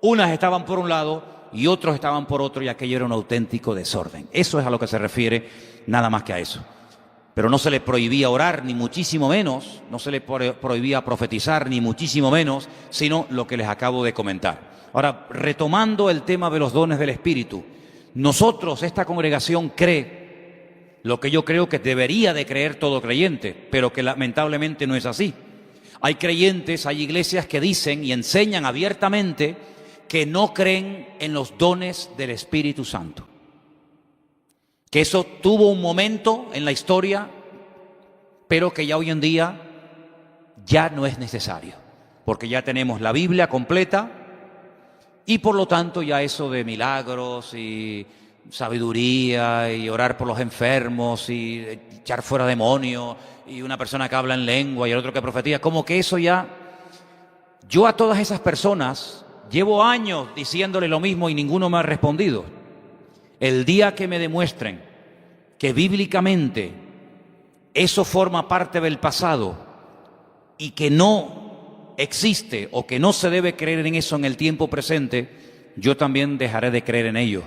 unas estaban por un lado y otros estaban por otro, y aquello era un auténtico desorden. Eso es a lo que se refiere, nada más que a eso. Pero no se le prohibía orar, ni muchísimo menos, no se le prohibía profetizar, ni muchísimo menos, sino lo que les acabo de comentar. Ahora, retomando el tema de los dones del Espíritu, nosotros, esta congregación cree lo que yo creo que debería de creer todo creyente, pero que lamentablemente no es así. Hay creyentes, hay iglesias que dicen y enseñan abiertamente que no creen en los dones del Espíritu Santo. Que eso tuvo un momento en la historia, pero que ya hoy en día ya no es necesario, porque ya tenemos la Biblia completa y por lo tanto ya eso de milagros y sabiduría y orar por los enfermos y echar fuera demonios y una persona que habla en lengua y el otro que profetiza, como que eso ya... Yo a todas esas personas llevo años diciéndole lo mismo y ninguno me ha respondido. El día que me demuestren que bíblicamente eso forma parte del pasado y que no existe o que no se debe creer en eso en el tiempo presente, yo también dejaré de creer en ello.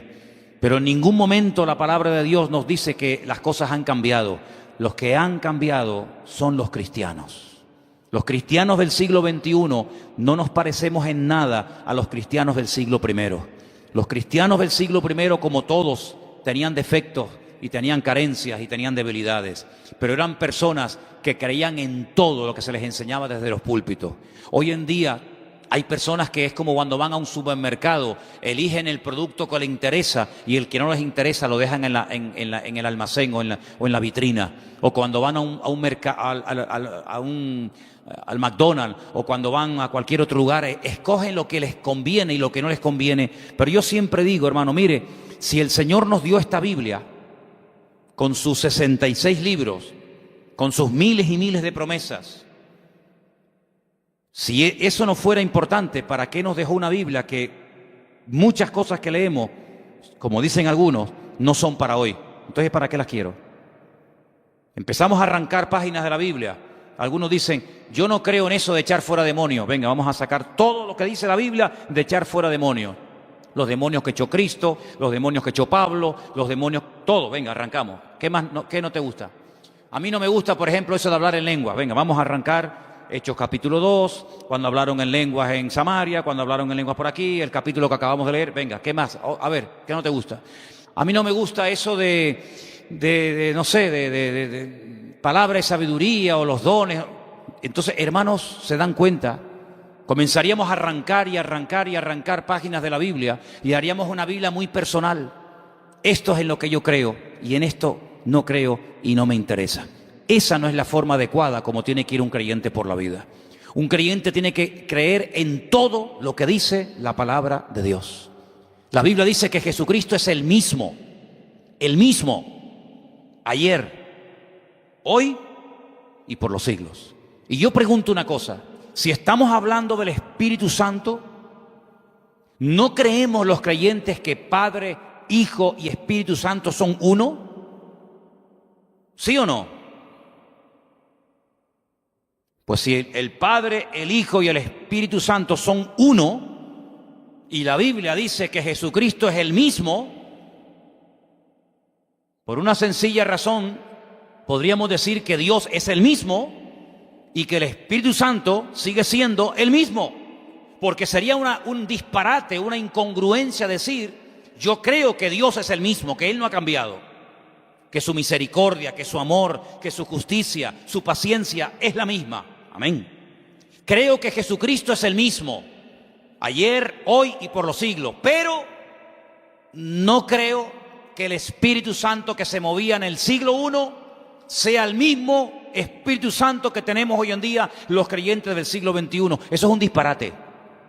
Pero en ningún momento la palabra de Dios nos dice que las cosas han cambiado. Los que han cambiado son los cristianos. Los cristianos del siglo XXI no nos parecemos en nada a los cristianos del siglo I. Los cristianos del siglo I, como todos, tenían defectos y tenían carencias y tenían debilidades, pero eran personas que creían en todo lo que se les enseñaba desde los púlpitos. Hoy en día hay personas que es como cuando van a un supermercado, eligen el producto que les interesa y el que no les interesa lo dejan en el almacén o en la vitrina. O cuando van al McDonald's o cuando van a cualquier otro lugar, escogen lo que les conviene y lo que no les conviene. Pero yo siempre digo, hermano, mire, si el Señor nos dio esta Biblia con sus 66 libros, con sus miles y miles de promesas, si eso no fuera importante, ¿para qué nos dejó una Biblia que muchas cosas que leemos, como dicen algunos, no son para hoy? Entonces, ¿para qué las quiero? Empezamos a arrancar páginas de la Biblia. Algunos dicen, yo no creo en eso de echar fuera demonios. Venga, vamos a sacar todo lo que dice la Biblia de echar fuera demonios. Los demonios que echó Cristo, los demonios que echó Pablo, los demonios, todo. Venga, arrancamos. ¿Qué más qué no te gusta? A mí no me gusta, por ejemplo, eso de hablar en lengua. Venga, vamos a arrancar Hechos capítulo 2, cuando hablaron en lenguas en Samaria, cuando hablaron en lenguas por aquí, el capítulo que acabamos de leer. Venga, ¿qué más? A ver, ¿qué no te gusta? A mí no me gusta eso no sé, de palabra de sabiduría o los dones. Entonces, hermanos, se dan cuenta, comenzaríamos a arrancar y arrancar y arrancar páginas de la Biblia y haríamos una Biblia muy personal. Esto es en lo que yo creo y en esto no creo y no me interesa. Esa no es la forma adecuada como tiene que ir un creyente por la vida. Un creyente tiene que creer en todo lo que dice la palabra de Dios. La Biblia dice que Jesucristo es el mismo, ayer, hoy y por los siglos. Y yo pregunto una cosa, si estamos hablando del Espíritu Santo, ¿no creemos los creyentes que Padre, Hijo y Espíritu Santo son uno? ¿Sí o no? Pues si el Padre, el Hijo y el Espíritu Santo son uno, y la Biblia dice que Jesucristo es el mismo, por una sencilla razón, podríamos decir que Dios es el mismo y que el Espíritu Santo sigue siendo el mismo. Porque sería un disparate, una incongruencia decir, yo creo que Dios es el mismo, que Él no ha cambiado, que su misericordia, que su amor, que su justicia, su paciencia es la misma. Amén. Creo que Jesucristo es el mismo, ayer, hoy y por los siglos, pero no creo que el Espíritu Santo que se movía en el siglo I sea el mismo Espíritu Santo que tenemos hoy en día los creyentes del siglo XXI. Eso es un disparate,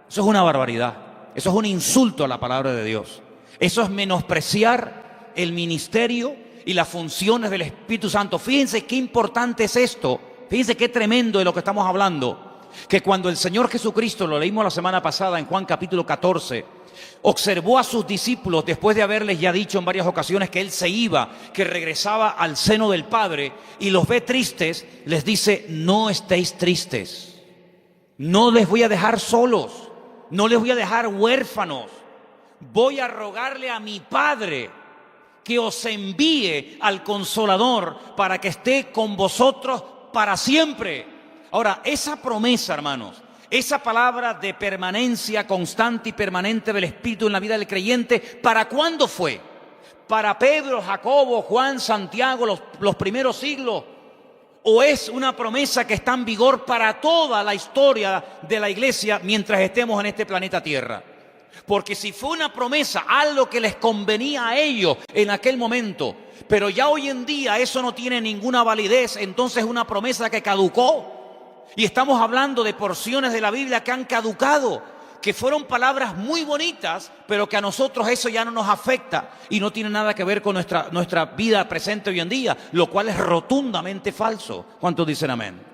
eso es una barbaridad, eso es un insulto a la palabra de Dios. Eso es menospreciar el ministerio y las funciones del Espíritu Santo. Fíjense qué importante es esto. Fíjense qué tremendo de lo que estamos hablando, que cuando el Señor Jesucristo, lo leímos la semana pasada en Juan capítulo 14, observó a sus discípulos después de haberles ya dicho en varias ocasiones que Él se iba, que regresaba al seno del Padre, y los ve tristes, les dice, no estéis tristes, no les voy a dejar solos, no les voy a dejar huérfanos, voy a rogarle a mi Padre que os envíe al Consolador para que esté con vosotros para siempre. Ahora, esa promesa, hermanos, esa palabra de permanencia constante y permanente del Espíritu en la vida del creyente, ¿para cuándo fue? ¿Para Pedro, Jacobo, Juan, Santiago, los primeros siglos? ¿O es una promesa que está en vigor para toda la historia de la iglesia mientras estemos en este planeta Tierra? Porque si fue una promesa, algo que les convenía a ellos en aquel momento, pero ya hoy en día eso no tiene ninguna validez, entonces es una promesa que caducó. Y estamos hablando de porciones de la Biblia que han caducado, que fueron palabras muy bonitas, pero que a nosotros eso ya no nos afecta y no tiene nada que ver con nuestra vida presente hoy en día, lo cual es rotundamente falso. ¿Cuántos dicen amén?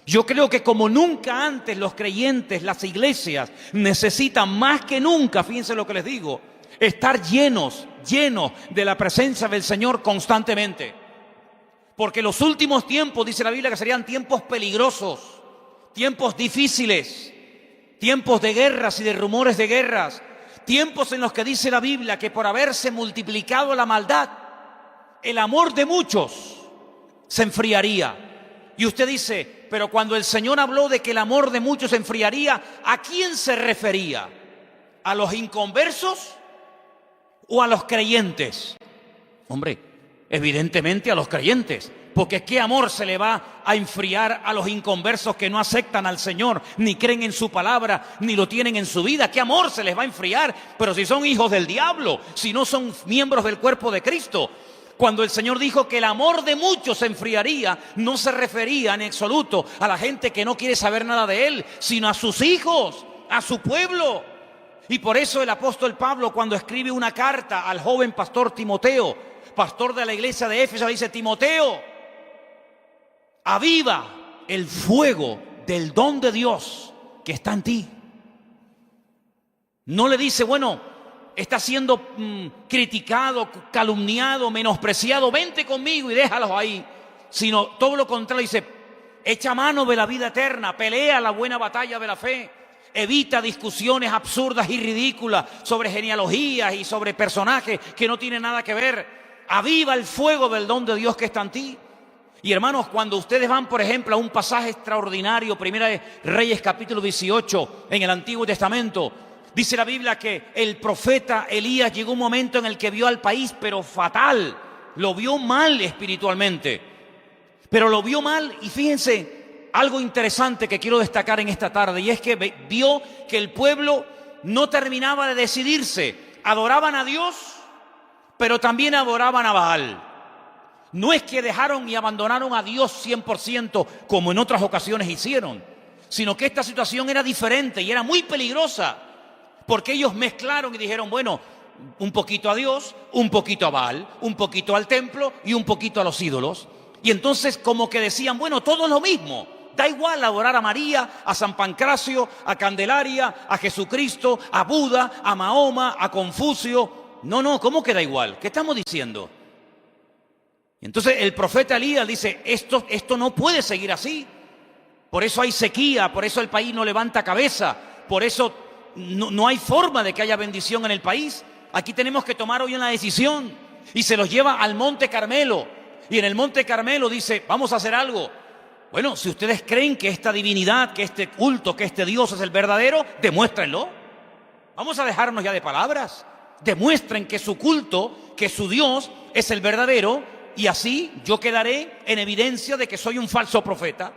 Yo creo que como nunca antes los creyentes, las iglesias, necesitan más que nunca, fíjense lo que les digo, estar llenos de la presencia del Señor constantemente. Porque los últimos tiempos, dice la Biblia, que serían tiempos peligrosos, tiempos difíciles, tiempos de guerras y de rumores de guerras, tiempos en los que dice la Biblia que por haberse multiplicado la maldad, el amor de muchos se enfriaría. Y usted dice, pero cuando el Señor habló de que el amor de muchos se enfriaría, ¿a quién se refería? ¿A los inconversos o a los creyentes? Hombre, evidentemente a los creyentes, porque ¿qué amor se le va a enfriar a los inconversos que no aceptan al Señor, ni creen en su palabra, ni lo tienen en su vida? ¿Qué amor se les va a enfriar? Pero si son hijos del diablo, si no son miembros del cuerpo de Cristo. Cuando el Señor dijo que el amor de muchos se enfriaría, no se refería en absoluto a la gente que no quiere saber nada de Él, sino a sus hijos, a su pueblo. Y por eso el apóstol Pablo, cuando escribe una carta al joven pastor Timoteo, pastor de la iglesia de Éfeso, dice, Timoteo, aviva el fuego del don de Dios que está en ti. No le dice, bueno, está siendo criticado, calumniado, menospreciado, vente conmigo y déjalos ahí. sino todo lo contrario. Dice, echa mano de la vida eterna, pelea la buena batalla de la fe, evita discusiones absurdas y ridículas sobre genealogías y sobre personajes que no tienen nada que ver. Aviva el fuego del don de Dios que está en ti. Y hermanos, cuando ustedes van, por ejemplo, a un pasaje extraordinario, Primera de Reyes capítulo 18, en el Antiguo Testamento, dice la Biblia que el profeta Elías llegó un momento en el que vio al país, pero fatal, lo vio mal espiritualmente, pero lo vio mal. Y fíjense, algo interesante que quiero destacar en esta tarde, y es que vio que el pueblo no terminaba de decidirse. Adoraban a Dios, pero también adoraban a Baal. No es que dejaron y abandonaron a Dios 100% como en otras ocasiones hicieron, sino que esta situación era diferente y era muy peligrosa, porque ellos mezclaron y dijeron, bueno, un poquito a Dios, un poquito a Baal, un poquito al templo y un poquito a los ídolos. Y entonces como que decían, bueno, todo es lo mismo, da igual adorar a María, a San Pancracio, a Candelaria, a Jesucristo, a Buda, a Mahoma, a Confucio. No, ¿cómo que da igual? ¿Qué estamos diciendo? Y entonces el profeta Elías dice, esto no puede seguir así. Por eso hay sequía, por eso el país no levanta cabeza, por eso no hay forma de que haya bendición en el país. Aquí tenemos que tomar hoy una decisión. Y se los lleva al Monte Carmelo. Y en el Monte Carmelo dice, vamos a hacer algo. Bueno, si ustedes creen que esta divinidad, que este culto, que este Dios es el verdadero, demuéstrenlo. Vamos a dejarnos ya de palabras. Demuestren que su culto, que su Dios es el verdadero, y así yo quedaré en evidencia de que soy un falso profeta.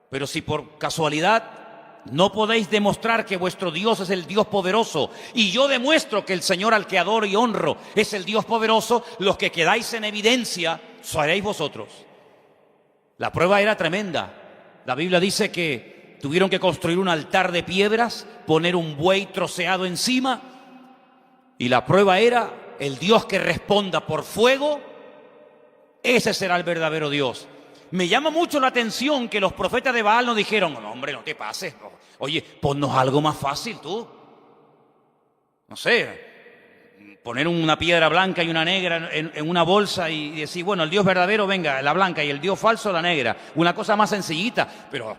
Pero si por casualidad no podéis demostrar que vuestro Dios es el Dios poderoso, y yo demuestro que el Señor al que adoro y honro es el Dios poderoso, los que quedáis en evidencia seréis vosotros. La prueba era tremenda. La Biblia dice que tuvieron que construir un altar de piedras, poner un buey troceado encima, y la prueba era el Dios que responda por fuego. Ese será el verdadero Dios. Me llama mucho la atención que los profetas de Baal nos dijeron, no, hombre, no te pases. Oye, ponnos algo más fácil tú. No sé, poner una piedra blanca y una negra en una bolsa y decir, bueno, el Dios verdadero, venga, la blanca, y el Dios falso, la negra. Una cosa más sencillita. Pero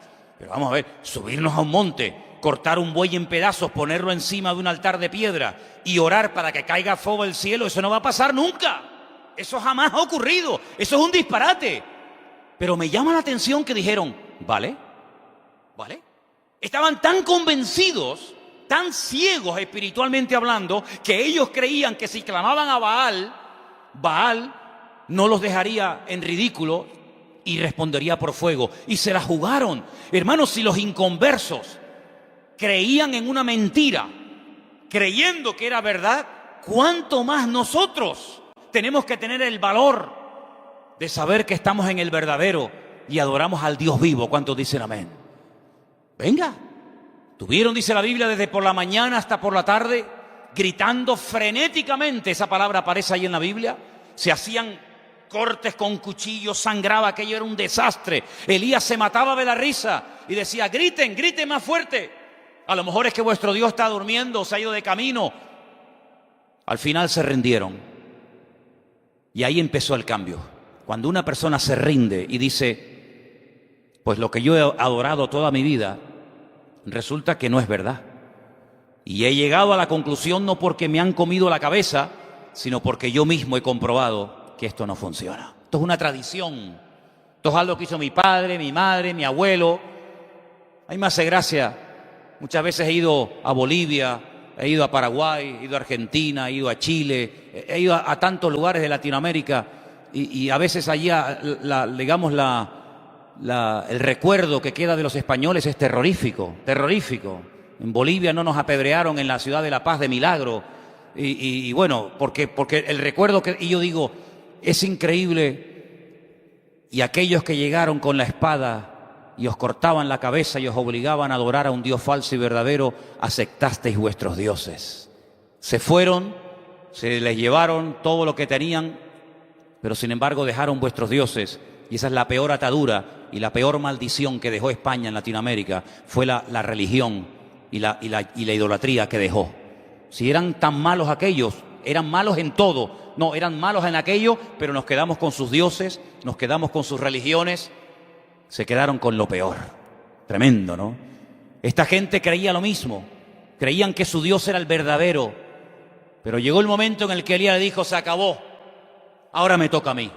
vamos a ver, subirnos a un monte, cortar un buey en pedazos, ponerlo encima de un altar de piedra y orar para que caiga fuego del cielo, eso no va a pasar nunca. Eso jamás ha ocurrido. Eso es un disparate. Pero me llama la atención que dijeron, ¿vale? Estaban tan convencidos, tan ciegos espiritualmente hablando, que ellos creían que si clamaban a Baal no los dejaría en ridículo y respondería por fuego. Y se la jugaron. Hermanos, si los inconversos creían en una mentira, creyendo que era verdad, ¿cuánto más nosotros tenemos que tener el valor de saber que estamos en el verdadero y adoramos al Dios vivo? ¿Cuántos dicen amén? Venga, tuvieron, dice la Biblia, desde por la mañana hasta por la tarde, gritando frenéticamente. Esa palabra aparece ahí en la Biblia. Se hacían cortes con cuchillos, sangraba, aquello era un desastre. Elías se mataba de la risa y decía, griten más fuerte. A lo mejor es que vuestro Dios está durmiendo, se ha ido de camino. Al final se rindieron. Y ahí empezó el cambio. Cuando una persona se rinde y dice, pues lo que yo he adorado toda mi vida, resulta que no es verdad. Y he llegado a la conclusión no porque me han comido la cabeza, sino porque yo mismo he comprobado que esto no funciona. Esto es una tradición. Esto es algo que hizo mi padre, mi madre, mi abuelo. A mí me hace gracia. Muchas veces he ido a Bolivia, he ido a Paraguay, he ido a Argentina, he ido a Chile, he ido a tantos lugares de Latinoamérica y a veces allá, el recuerdo que queda de los españoles es terrorífico. En Bolivia no nos apedrearon en la ciudad de La Paz de milagro y bueno, porque el recuerdo y yo digo, es increíble. Y aquellos que llegaron con la espada y os cortaban la cabeza y os obligaban a adorar a un Dios falso y verdadero, aceptasteis vuestros dioses. Se fueron, se les llevaron todo lo que tenían, pero sin embargo dejaron vuestros dioses. Y esa es la peor atadura y la peor maldición que dejó España en Latinoamérica, fue la religión y la idolatría que dejó. Si eran tan malos aquellos, eran malos en todo. No, eran malos en aquello, pero nos quedamos con sus dioses, nos quedamos con sus religiones, se quedaron con lo peor. Tremendo, ¿no? Esta gente creía lo mismo, creían que su Dios era el verdadero, pero llegó el momento en el que Elías le dijo, se acabó, ahora me toca a mí.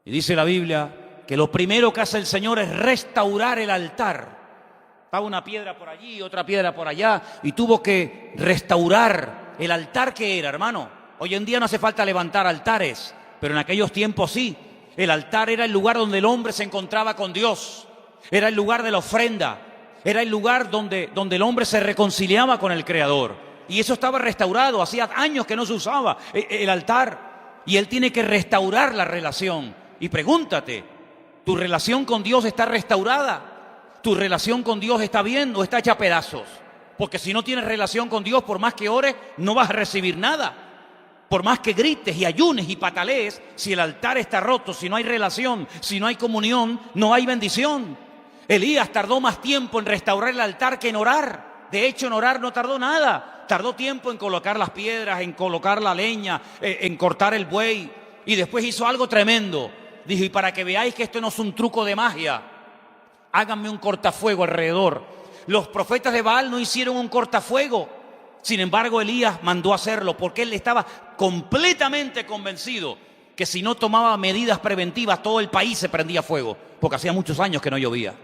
Y dice la Biblia que lo primero que hace el Señor es restaurar el altar. Estaba una piedra por allí, otra piedra por allá, y tuvo que restaurar el altar que era, hermano. Hoy en día no hace falta levantar altares, pero en aquellos tiempos sí. El altar era el lugar donde el hombre se encontraba con Dios. Era el lugar de la ofrenda. Era el lugar donde el hombre se reconciliaba con el Creador. Y eso estaba restaurado. Hacía años que no se usaba el altar. Y Él tiene que restaurar la relación. Y pregúntate, ¿tu relación con Dios está restaurada? ¿Tu relación con Dios está bien o está hecha a pedazos? Porque si no tienes relación con Dios, por más que ores, no vas a recibir nada. Por más que grites y ayunes y patalees, si el altar está roto, si no hay relación, si no hay comunión, no hay bendición. Elías tardó más tiempo en restaurar el altar que en orar. De hecho, en orar no tardó nada. Tardó tiempo en colocar las piedras, en colocar la leña, en cortar el buey. Y después hizo algo tremendo. Dijo, y para que veáis que esto no es un truco de magia, háganme un cortafuego alrededor. Los profetas de Baal no hicieron un cortafuego. Sin embargo, Elías mandó hacerlo porque él estaba completamente convencido que si no tomaba medidas preventivas, todo el país se prendía fuego. Porque hacía muchos años que no llovía.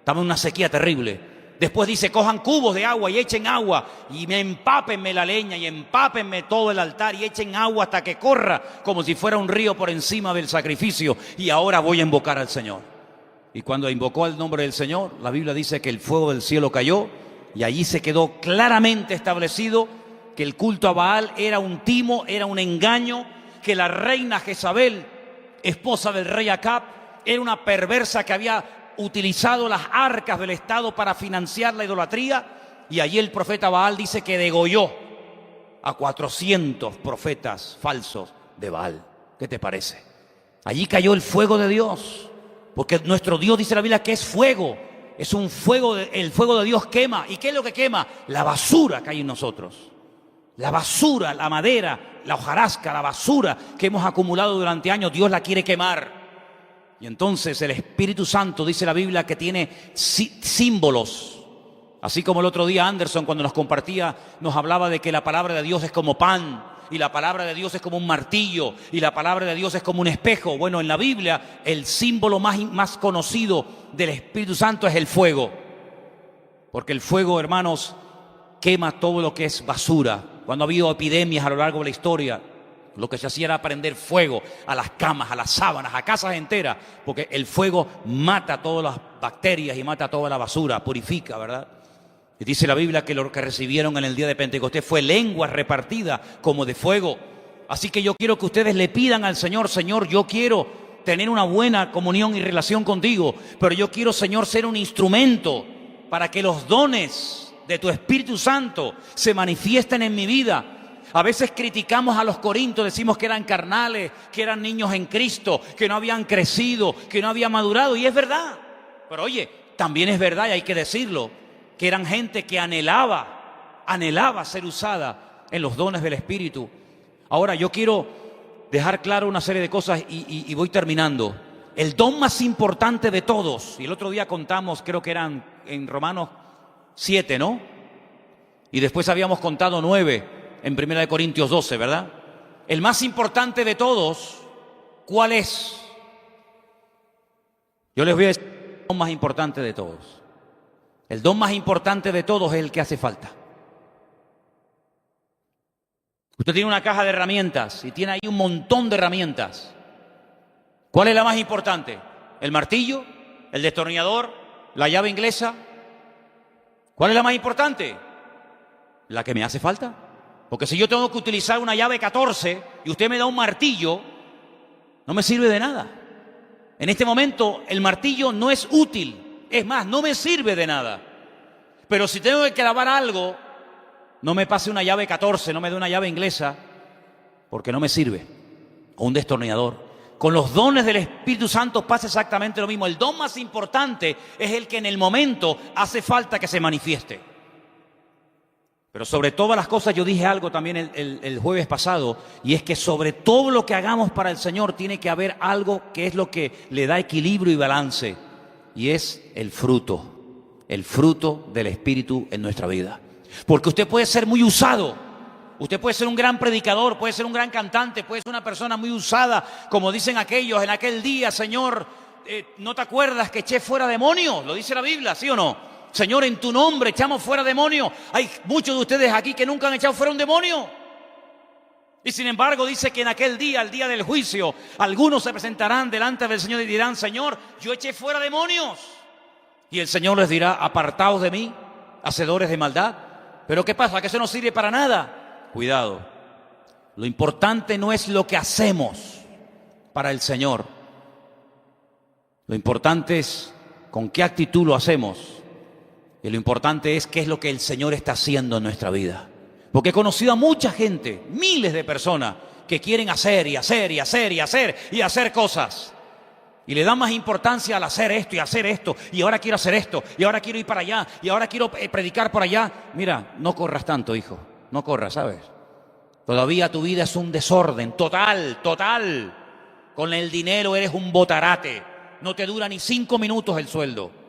Estaba en una sequía terrible. Después dice, cojan cubos de agua y echen agua y empápenme la leña y empápenme todo el altar y echen agua hasta que corra como si fuera un río por encima del sacrificio. Y ahora voy a invocar al Señor. Y cuando invocó el nombre del Señor, la Biblia dice que el fuego del cielo cayó y allí se quedó claramente establecido que el culto a Baal era un timo, era un engaño, que la reina Jezabel, esposa del rey Acab, era una perversa que había utilizado las arcas del Estado para financiar la idolatría, y allí el profeta Baal dice que degolló a 400 profetas falsos de Baal. ¿Qué te parece? Allí cayó el fuego de Dios, porque nuestro Dios, dice la Biblia, que es fuego. Es un fuego, el fuego de Dios quema. ¿Y qué es lo que quema? La basura que hay en nosotros. La basura, la madera, la hojarasca, la basura que hemos acumulado durante años, Dios la quiere quemar. Y entonces el Espíritu Santo, dice la Biblia, que tiene símbolos. Así como el otro día Anderson, cuando nos compartía, nos hablaba de que la palabra de Dios es como pan, y la palabra de Dios es como un martillo, y la palabra de Dios es como un espejo. Bueno, en la Biblia el símbolo más conocido del Espíritu Santo es el fuego. Porque el fuego, hermanos, quema todo lo que es basura. Cuando ha habido epidemias a lo largo de la historia, lo que se hacía era prender fuego a las camas, a las sábanas, a casas enteras, porque el fuego mata todas las bacterias y mata toda la basura, purifica, ¿verdad? Y dice la Biblia que lo que recibieron en el día de Pentecostés fue lenguas repartidas como de fuego. Así que yo quiero que ustedes le pidan al Señor, Señor, yo quiero tener una buena comunión y relación contigo, pero yo quiero, Señor, ser un instrumento para que los dones de tu Espíritu Santo se manifiesten en mi vida. A veces criticamos a los corintios, decimos que eran carnales, que eran niños en Cristo, que no habían crecido, que no habían madurado, y es verdad. Pero oye, también es verdad, y hay que decirlo, que eran gente que anhelaba ser usada en los dones del Espíritu. Ahora yo quiero dejar claro una serie de cosas y voy terminando. El don más importante de todos, y el otro día contamos, creo que eran en Romanos 7, ¿no? Y después habíamos contado 9 en 1 Corintios 12, ¿verdad? El más importante de todos, ¿cuál es? Yo les voy a decir el don más importante de todos. El don más importante de todos es el que hace falta. Usted tiene una caja de herramientas y tiene ahí un montón de herramientas. ¿Cuál es la más importante? ¿El martillo? ¿El destornillador? ¿La llave inglesa? ¿Cuál es la más importante? La que me hace falta. Porque si yo tengo que utilizar una llave 14 y usted me da un martillo, no me sirve de nada. En este momento el martillo no es útil. Es más, no me sirve de nada. Pero si tengo que clavar algo, no me pase una llave 14, no me dé una llave inglesa, porque no me sirve. O un destornillador. Con los dones del Espíritu Santo pasa exactamente lo mismo. El don más importante es el que en el momento hace falta que se manifieste. Pero sobre todas las cosas, yo dije algo también el jueves pasado, y es que sobre todo lo que hagamos para el Señor tiene que haber algo que es lo que le da equilibrio y balance, y es el fruto del Espíritu en nuestra vida. Porque usted puede ser muy usado, usted puede ser un gran predicador, puede ser un gran cantante, puede ser una persona muy usada, como dicen aquellos en aquel día: Señor, ¿no te acuerdas que eché fuera demonios? Lo dice la Biblia, ¿sí o no? Señor, en tu nombre echamos fuera demonios. Hay muchos de ustedes aquí que nunca han echado fuera un demonio. Y sin embargo dice que en aquel día, el día del juicio, algunos se presentarán delante del Señor y dirán: Señor, yo eché fuera demonios. Y el Señor les dirá: apartaos de mí, hacedores de maldad. ¿Pero qué pasa? Que eso no sirve para nada. Cuidado. Lo importante no es lo que hacemos para el Señor. Lo importante es con qué actitud lo hacemos. Y lo importante es qué es lo que el Señor está haciendo en nuestra vida. Porque he conocido a mucha gente, miles de personas, que quieren hacer y hacer y hacer y hacer y hacer cosas. Y le dan más importancia al hacer esto y hacer esto. Y ahora quiero hacer esto. Y ahora quiero ir para allá. Y ahora quiero predicar por allá. Mira, no corras tanto, hijo. No corras, ¿sabes? Todavía tu vida es un desorden total, total. Con el dinero eres un botarate. No te dura ni 5 minutos el sueldo.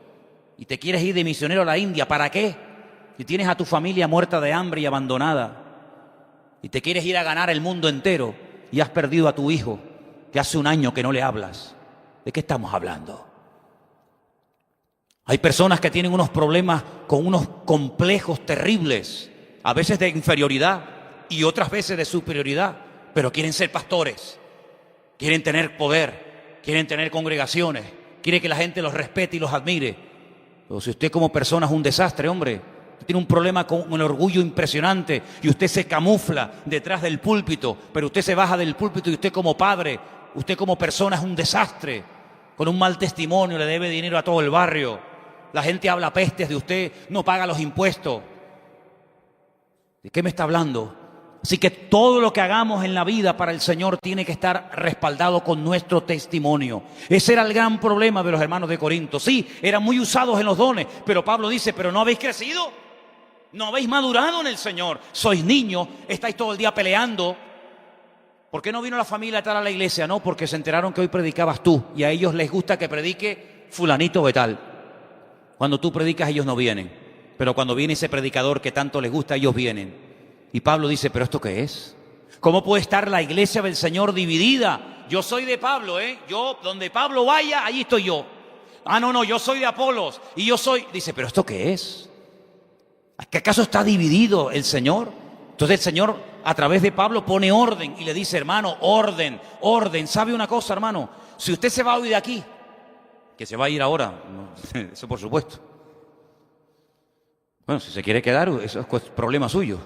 Y te quieres ir de misionero a la India. ¿Para qué? Si tienes a tu familia muerta de hambre y abandonada. Y te quieres ir a ganar el mundo entero. Y has perdido a tu hijo, que hace 1 año que no le hablas. ¿De qué estamos hablando? Hay personas que tienen unos problemas con unos complejos terribles. A veces de inferioridad y otras veces de superioridad. Pero quieren ser pastores. Quieren tener poder. Quieren tener congregaciones. Quieren que la gente los respete y los admire. Pero si usted como persona es un desastre, hombre, tiene un problema con un orgullo impresionante y usted se camufla detrás del púlpito, pero usted se baja del púlpito y usted como padre, usted como persona es un desastre, con un mal testimonio, le debe dinero a todo el barrio, la gente habla pestes de usted, no paga los impuestos. ¿De qué me está hablando? Así que todo lo que hagamos en la vida para el Señor tiene que estar respaldado con nuestro testimonio. Ese era el gran problema de los hermanos de Corinto. Sí, eran muy usados en los dones, pero Pablo dice: pero no habéis crecido, no habéis madurado en el Señor. Sois niños, estáis todo el día peleando. ¿Por qué no vino la familia a tal a la iglesia? No, porque se enteraron que hoy predicabas tú y a ellos les gusta que predique fulanito de tal. Cuando tú predicas ellos no vienen, pero cuando viene ese predicador que tanto les gusta ellos vienen. Y Pablo dice: ¿pero esto qué es? ¿Cómo puede estar la iglesia del Señor dividida? Yo soy de Pablo, yo, donde Pablo vaya, allí estoy yo. Ah, no, yo soy de Apolos y yo soy... Dice: ¿pero esto qué es? ¿Que acaso está dividido el Señor? Entonces el Señor a través de Pablo pone orden y le dice: hermano, orden, orden. ¿Sabe una cosa, hermano? Si usted se va hoy de aquí, que se va a ir ahora, no, eso por supuesto. Bueno, si se quiere quedar, eso es problema suyo.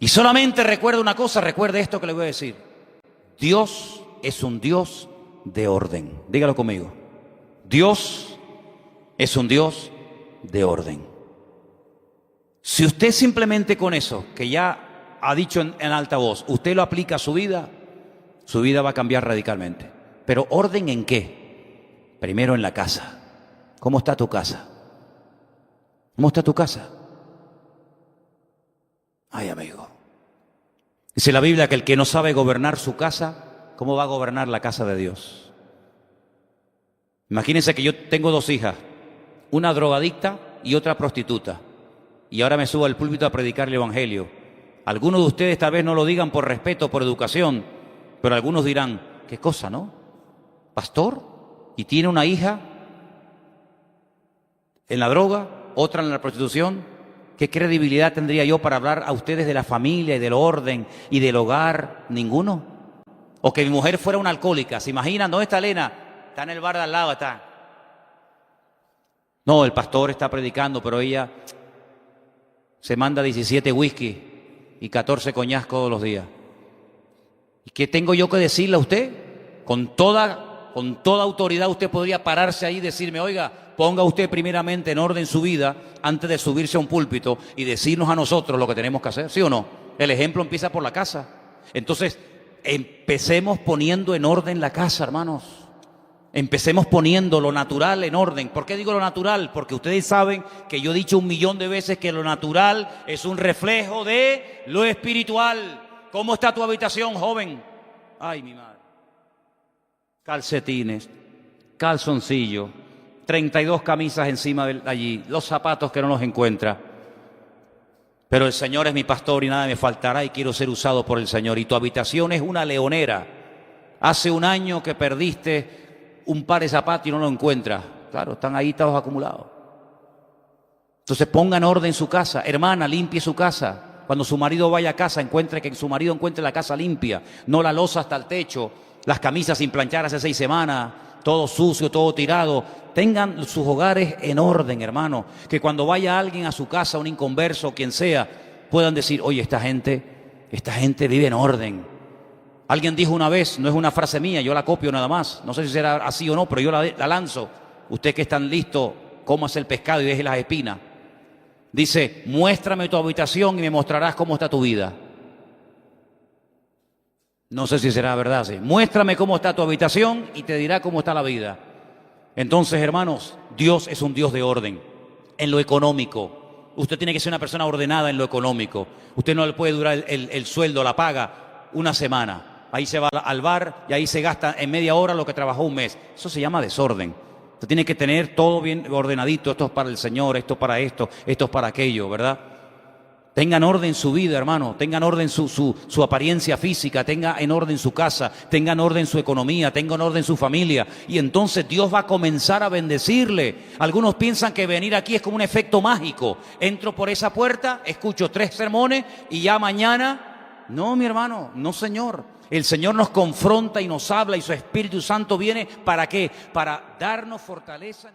Y solamente recuerde una cosa, recuerde esto que le voy a decir. Dios es un Dios de orden. Dígalo conmigo. Dios es un Dios de orden. Si usted simplemente con eso, que ya ha dicho en alta voz, usted lo aplica a su vida va a cambiar radicalmente. Pero ¿orden en qué? Primero en la casa. ¿Cómo está tu casa? ¿Cómo está tu casa? Ay, amigo. Dice la Biblia que el que no sabe gobernar su casa, ¿cómo va a gobernar la casa de Dios? Imagínense que yo tengo 2 hijas, una drogadicta y otra prostituta. Y ahora me subo al púlpito a predicar el evangelio. Algunos de ustedes tal vez no lo digan por respeto, por educación, pero algunos dirán: ¿qué cosa, no? ¿Pastor? ¿Y tiene una hija en la droga, otra en la prostitución? ¿Qué credibilidad tendría yo para hablar a ustedes de la familia y del orden y del hogar? Ninguno. O que mi mujer fuera una alcohólica. ¿Se imaginan? ¿Dónde está Elena? Está en el bar de al lado, está. No, el pastor está predicando, pero ella se manda 17 whisky y 14 coñac todos los días. ¿Y qué tengo yo que decirle a usted? Con toda autoridad usted podría pararse ahí y decirme: oiga, ponga usted primeramente en orden su vida antes de subirse a un púlpito y decirnos a nosotros lo que tenemos que hacer, ¿sí o no? El ejemplo empieza por la casa. Entonces, empecemos poniendo en orden la casa, hermanos. Empecemos poniendo lo natural en orden. ¿Por qué digo lo natural? Porque ustedes saben que yo he dicho 1.000.000 de veces que lo natural es un reflejo de lo espiritual. ¿Cómo está tu habitación, joven? Ay, mi madre. Calcetines, calzoncillos, 32 camisas encima de allí, los zapatos que no los encuentra. Pero el Señor es mi pastor y nada me faltará y quiero ser usado por el Señor. Y tu habitación es una leonera. Hace un año que perdiste un par de zapatos y no lo encuentras. Claro, están ahí todos acumulados. Entonces ponga en orden su casa. Hermana, limpie su casa. Cuando su marido vaya a casa, encuentre que su marido encuentre la casa limpia, no la loza hasta el techo, las camisas sin planchar hace 6 semanas, todo sucio, todo tirado. Tengan sus hogares en orden, hermano. Que cuando vaya alguien a su casa, un inconverso, quien sea, puedan decir, oye, esta gente vive en orden. Alguien dijo una vez, no es una frase mía, yo la copio nada más. No sé si será así o no, pero yo la lanzo. Usted que es tan listo, cómase el pescado y deje las espinas. Dice, muéstrame tu habitación y me mostrarás cómo está tu vida. No sé si será verdad, sí. Muéstrame cómo está tu habitación y te dirá cómo está la vida. Entonces, hermanos, Dios es un Dios de orden. En lo económico, usted tiene que ser una persona ordenada en lo económico. Usted no le puede durar el sueldo, la paga, una semana. Ahí se va al bar y ahí se gasta en media hora lo que trabajó un mes. Eso se llama desorden. Usted tiene que tener todo bien ordenadito. Esto es para el Señor, esto para esto es para aquello, ¿verdad? Tengan orden su vida, hermano. Tengan orden su apariencia física. Tengan en orden su casa. Tengan orden su economía. Tengan orden su familia. Y entonces Dios va a comenzar a bendecirle. Algunos piensan que venir aquí es como un efecto mágico. Entro por esa puerta, escucho 3 sermones y ya mañana... No, mi hermano, no, Señor. El Señor nos confronta y nos habla y su Espíritu Santo viene, ¿para qué? Para darnos fortaleza.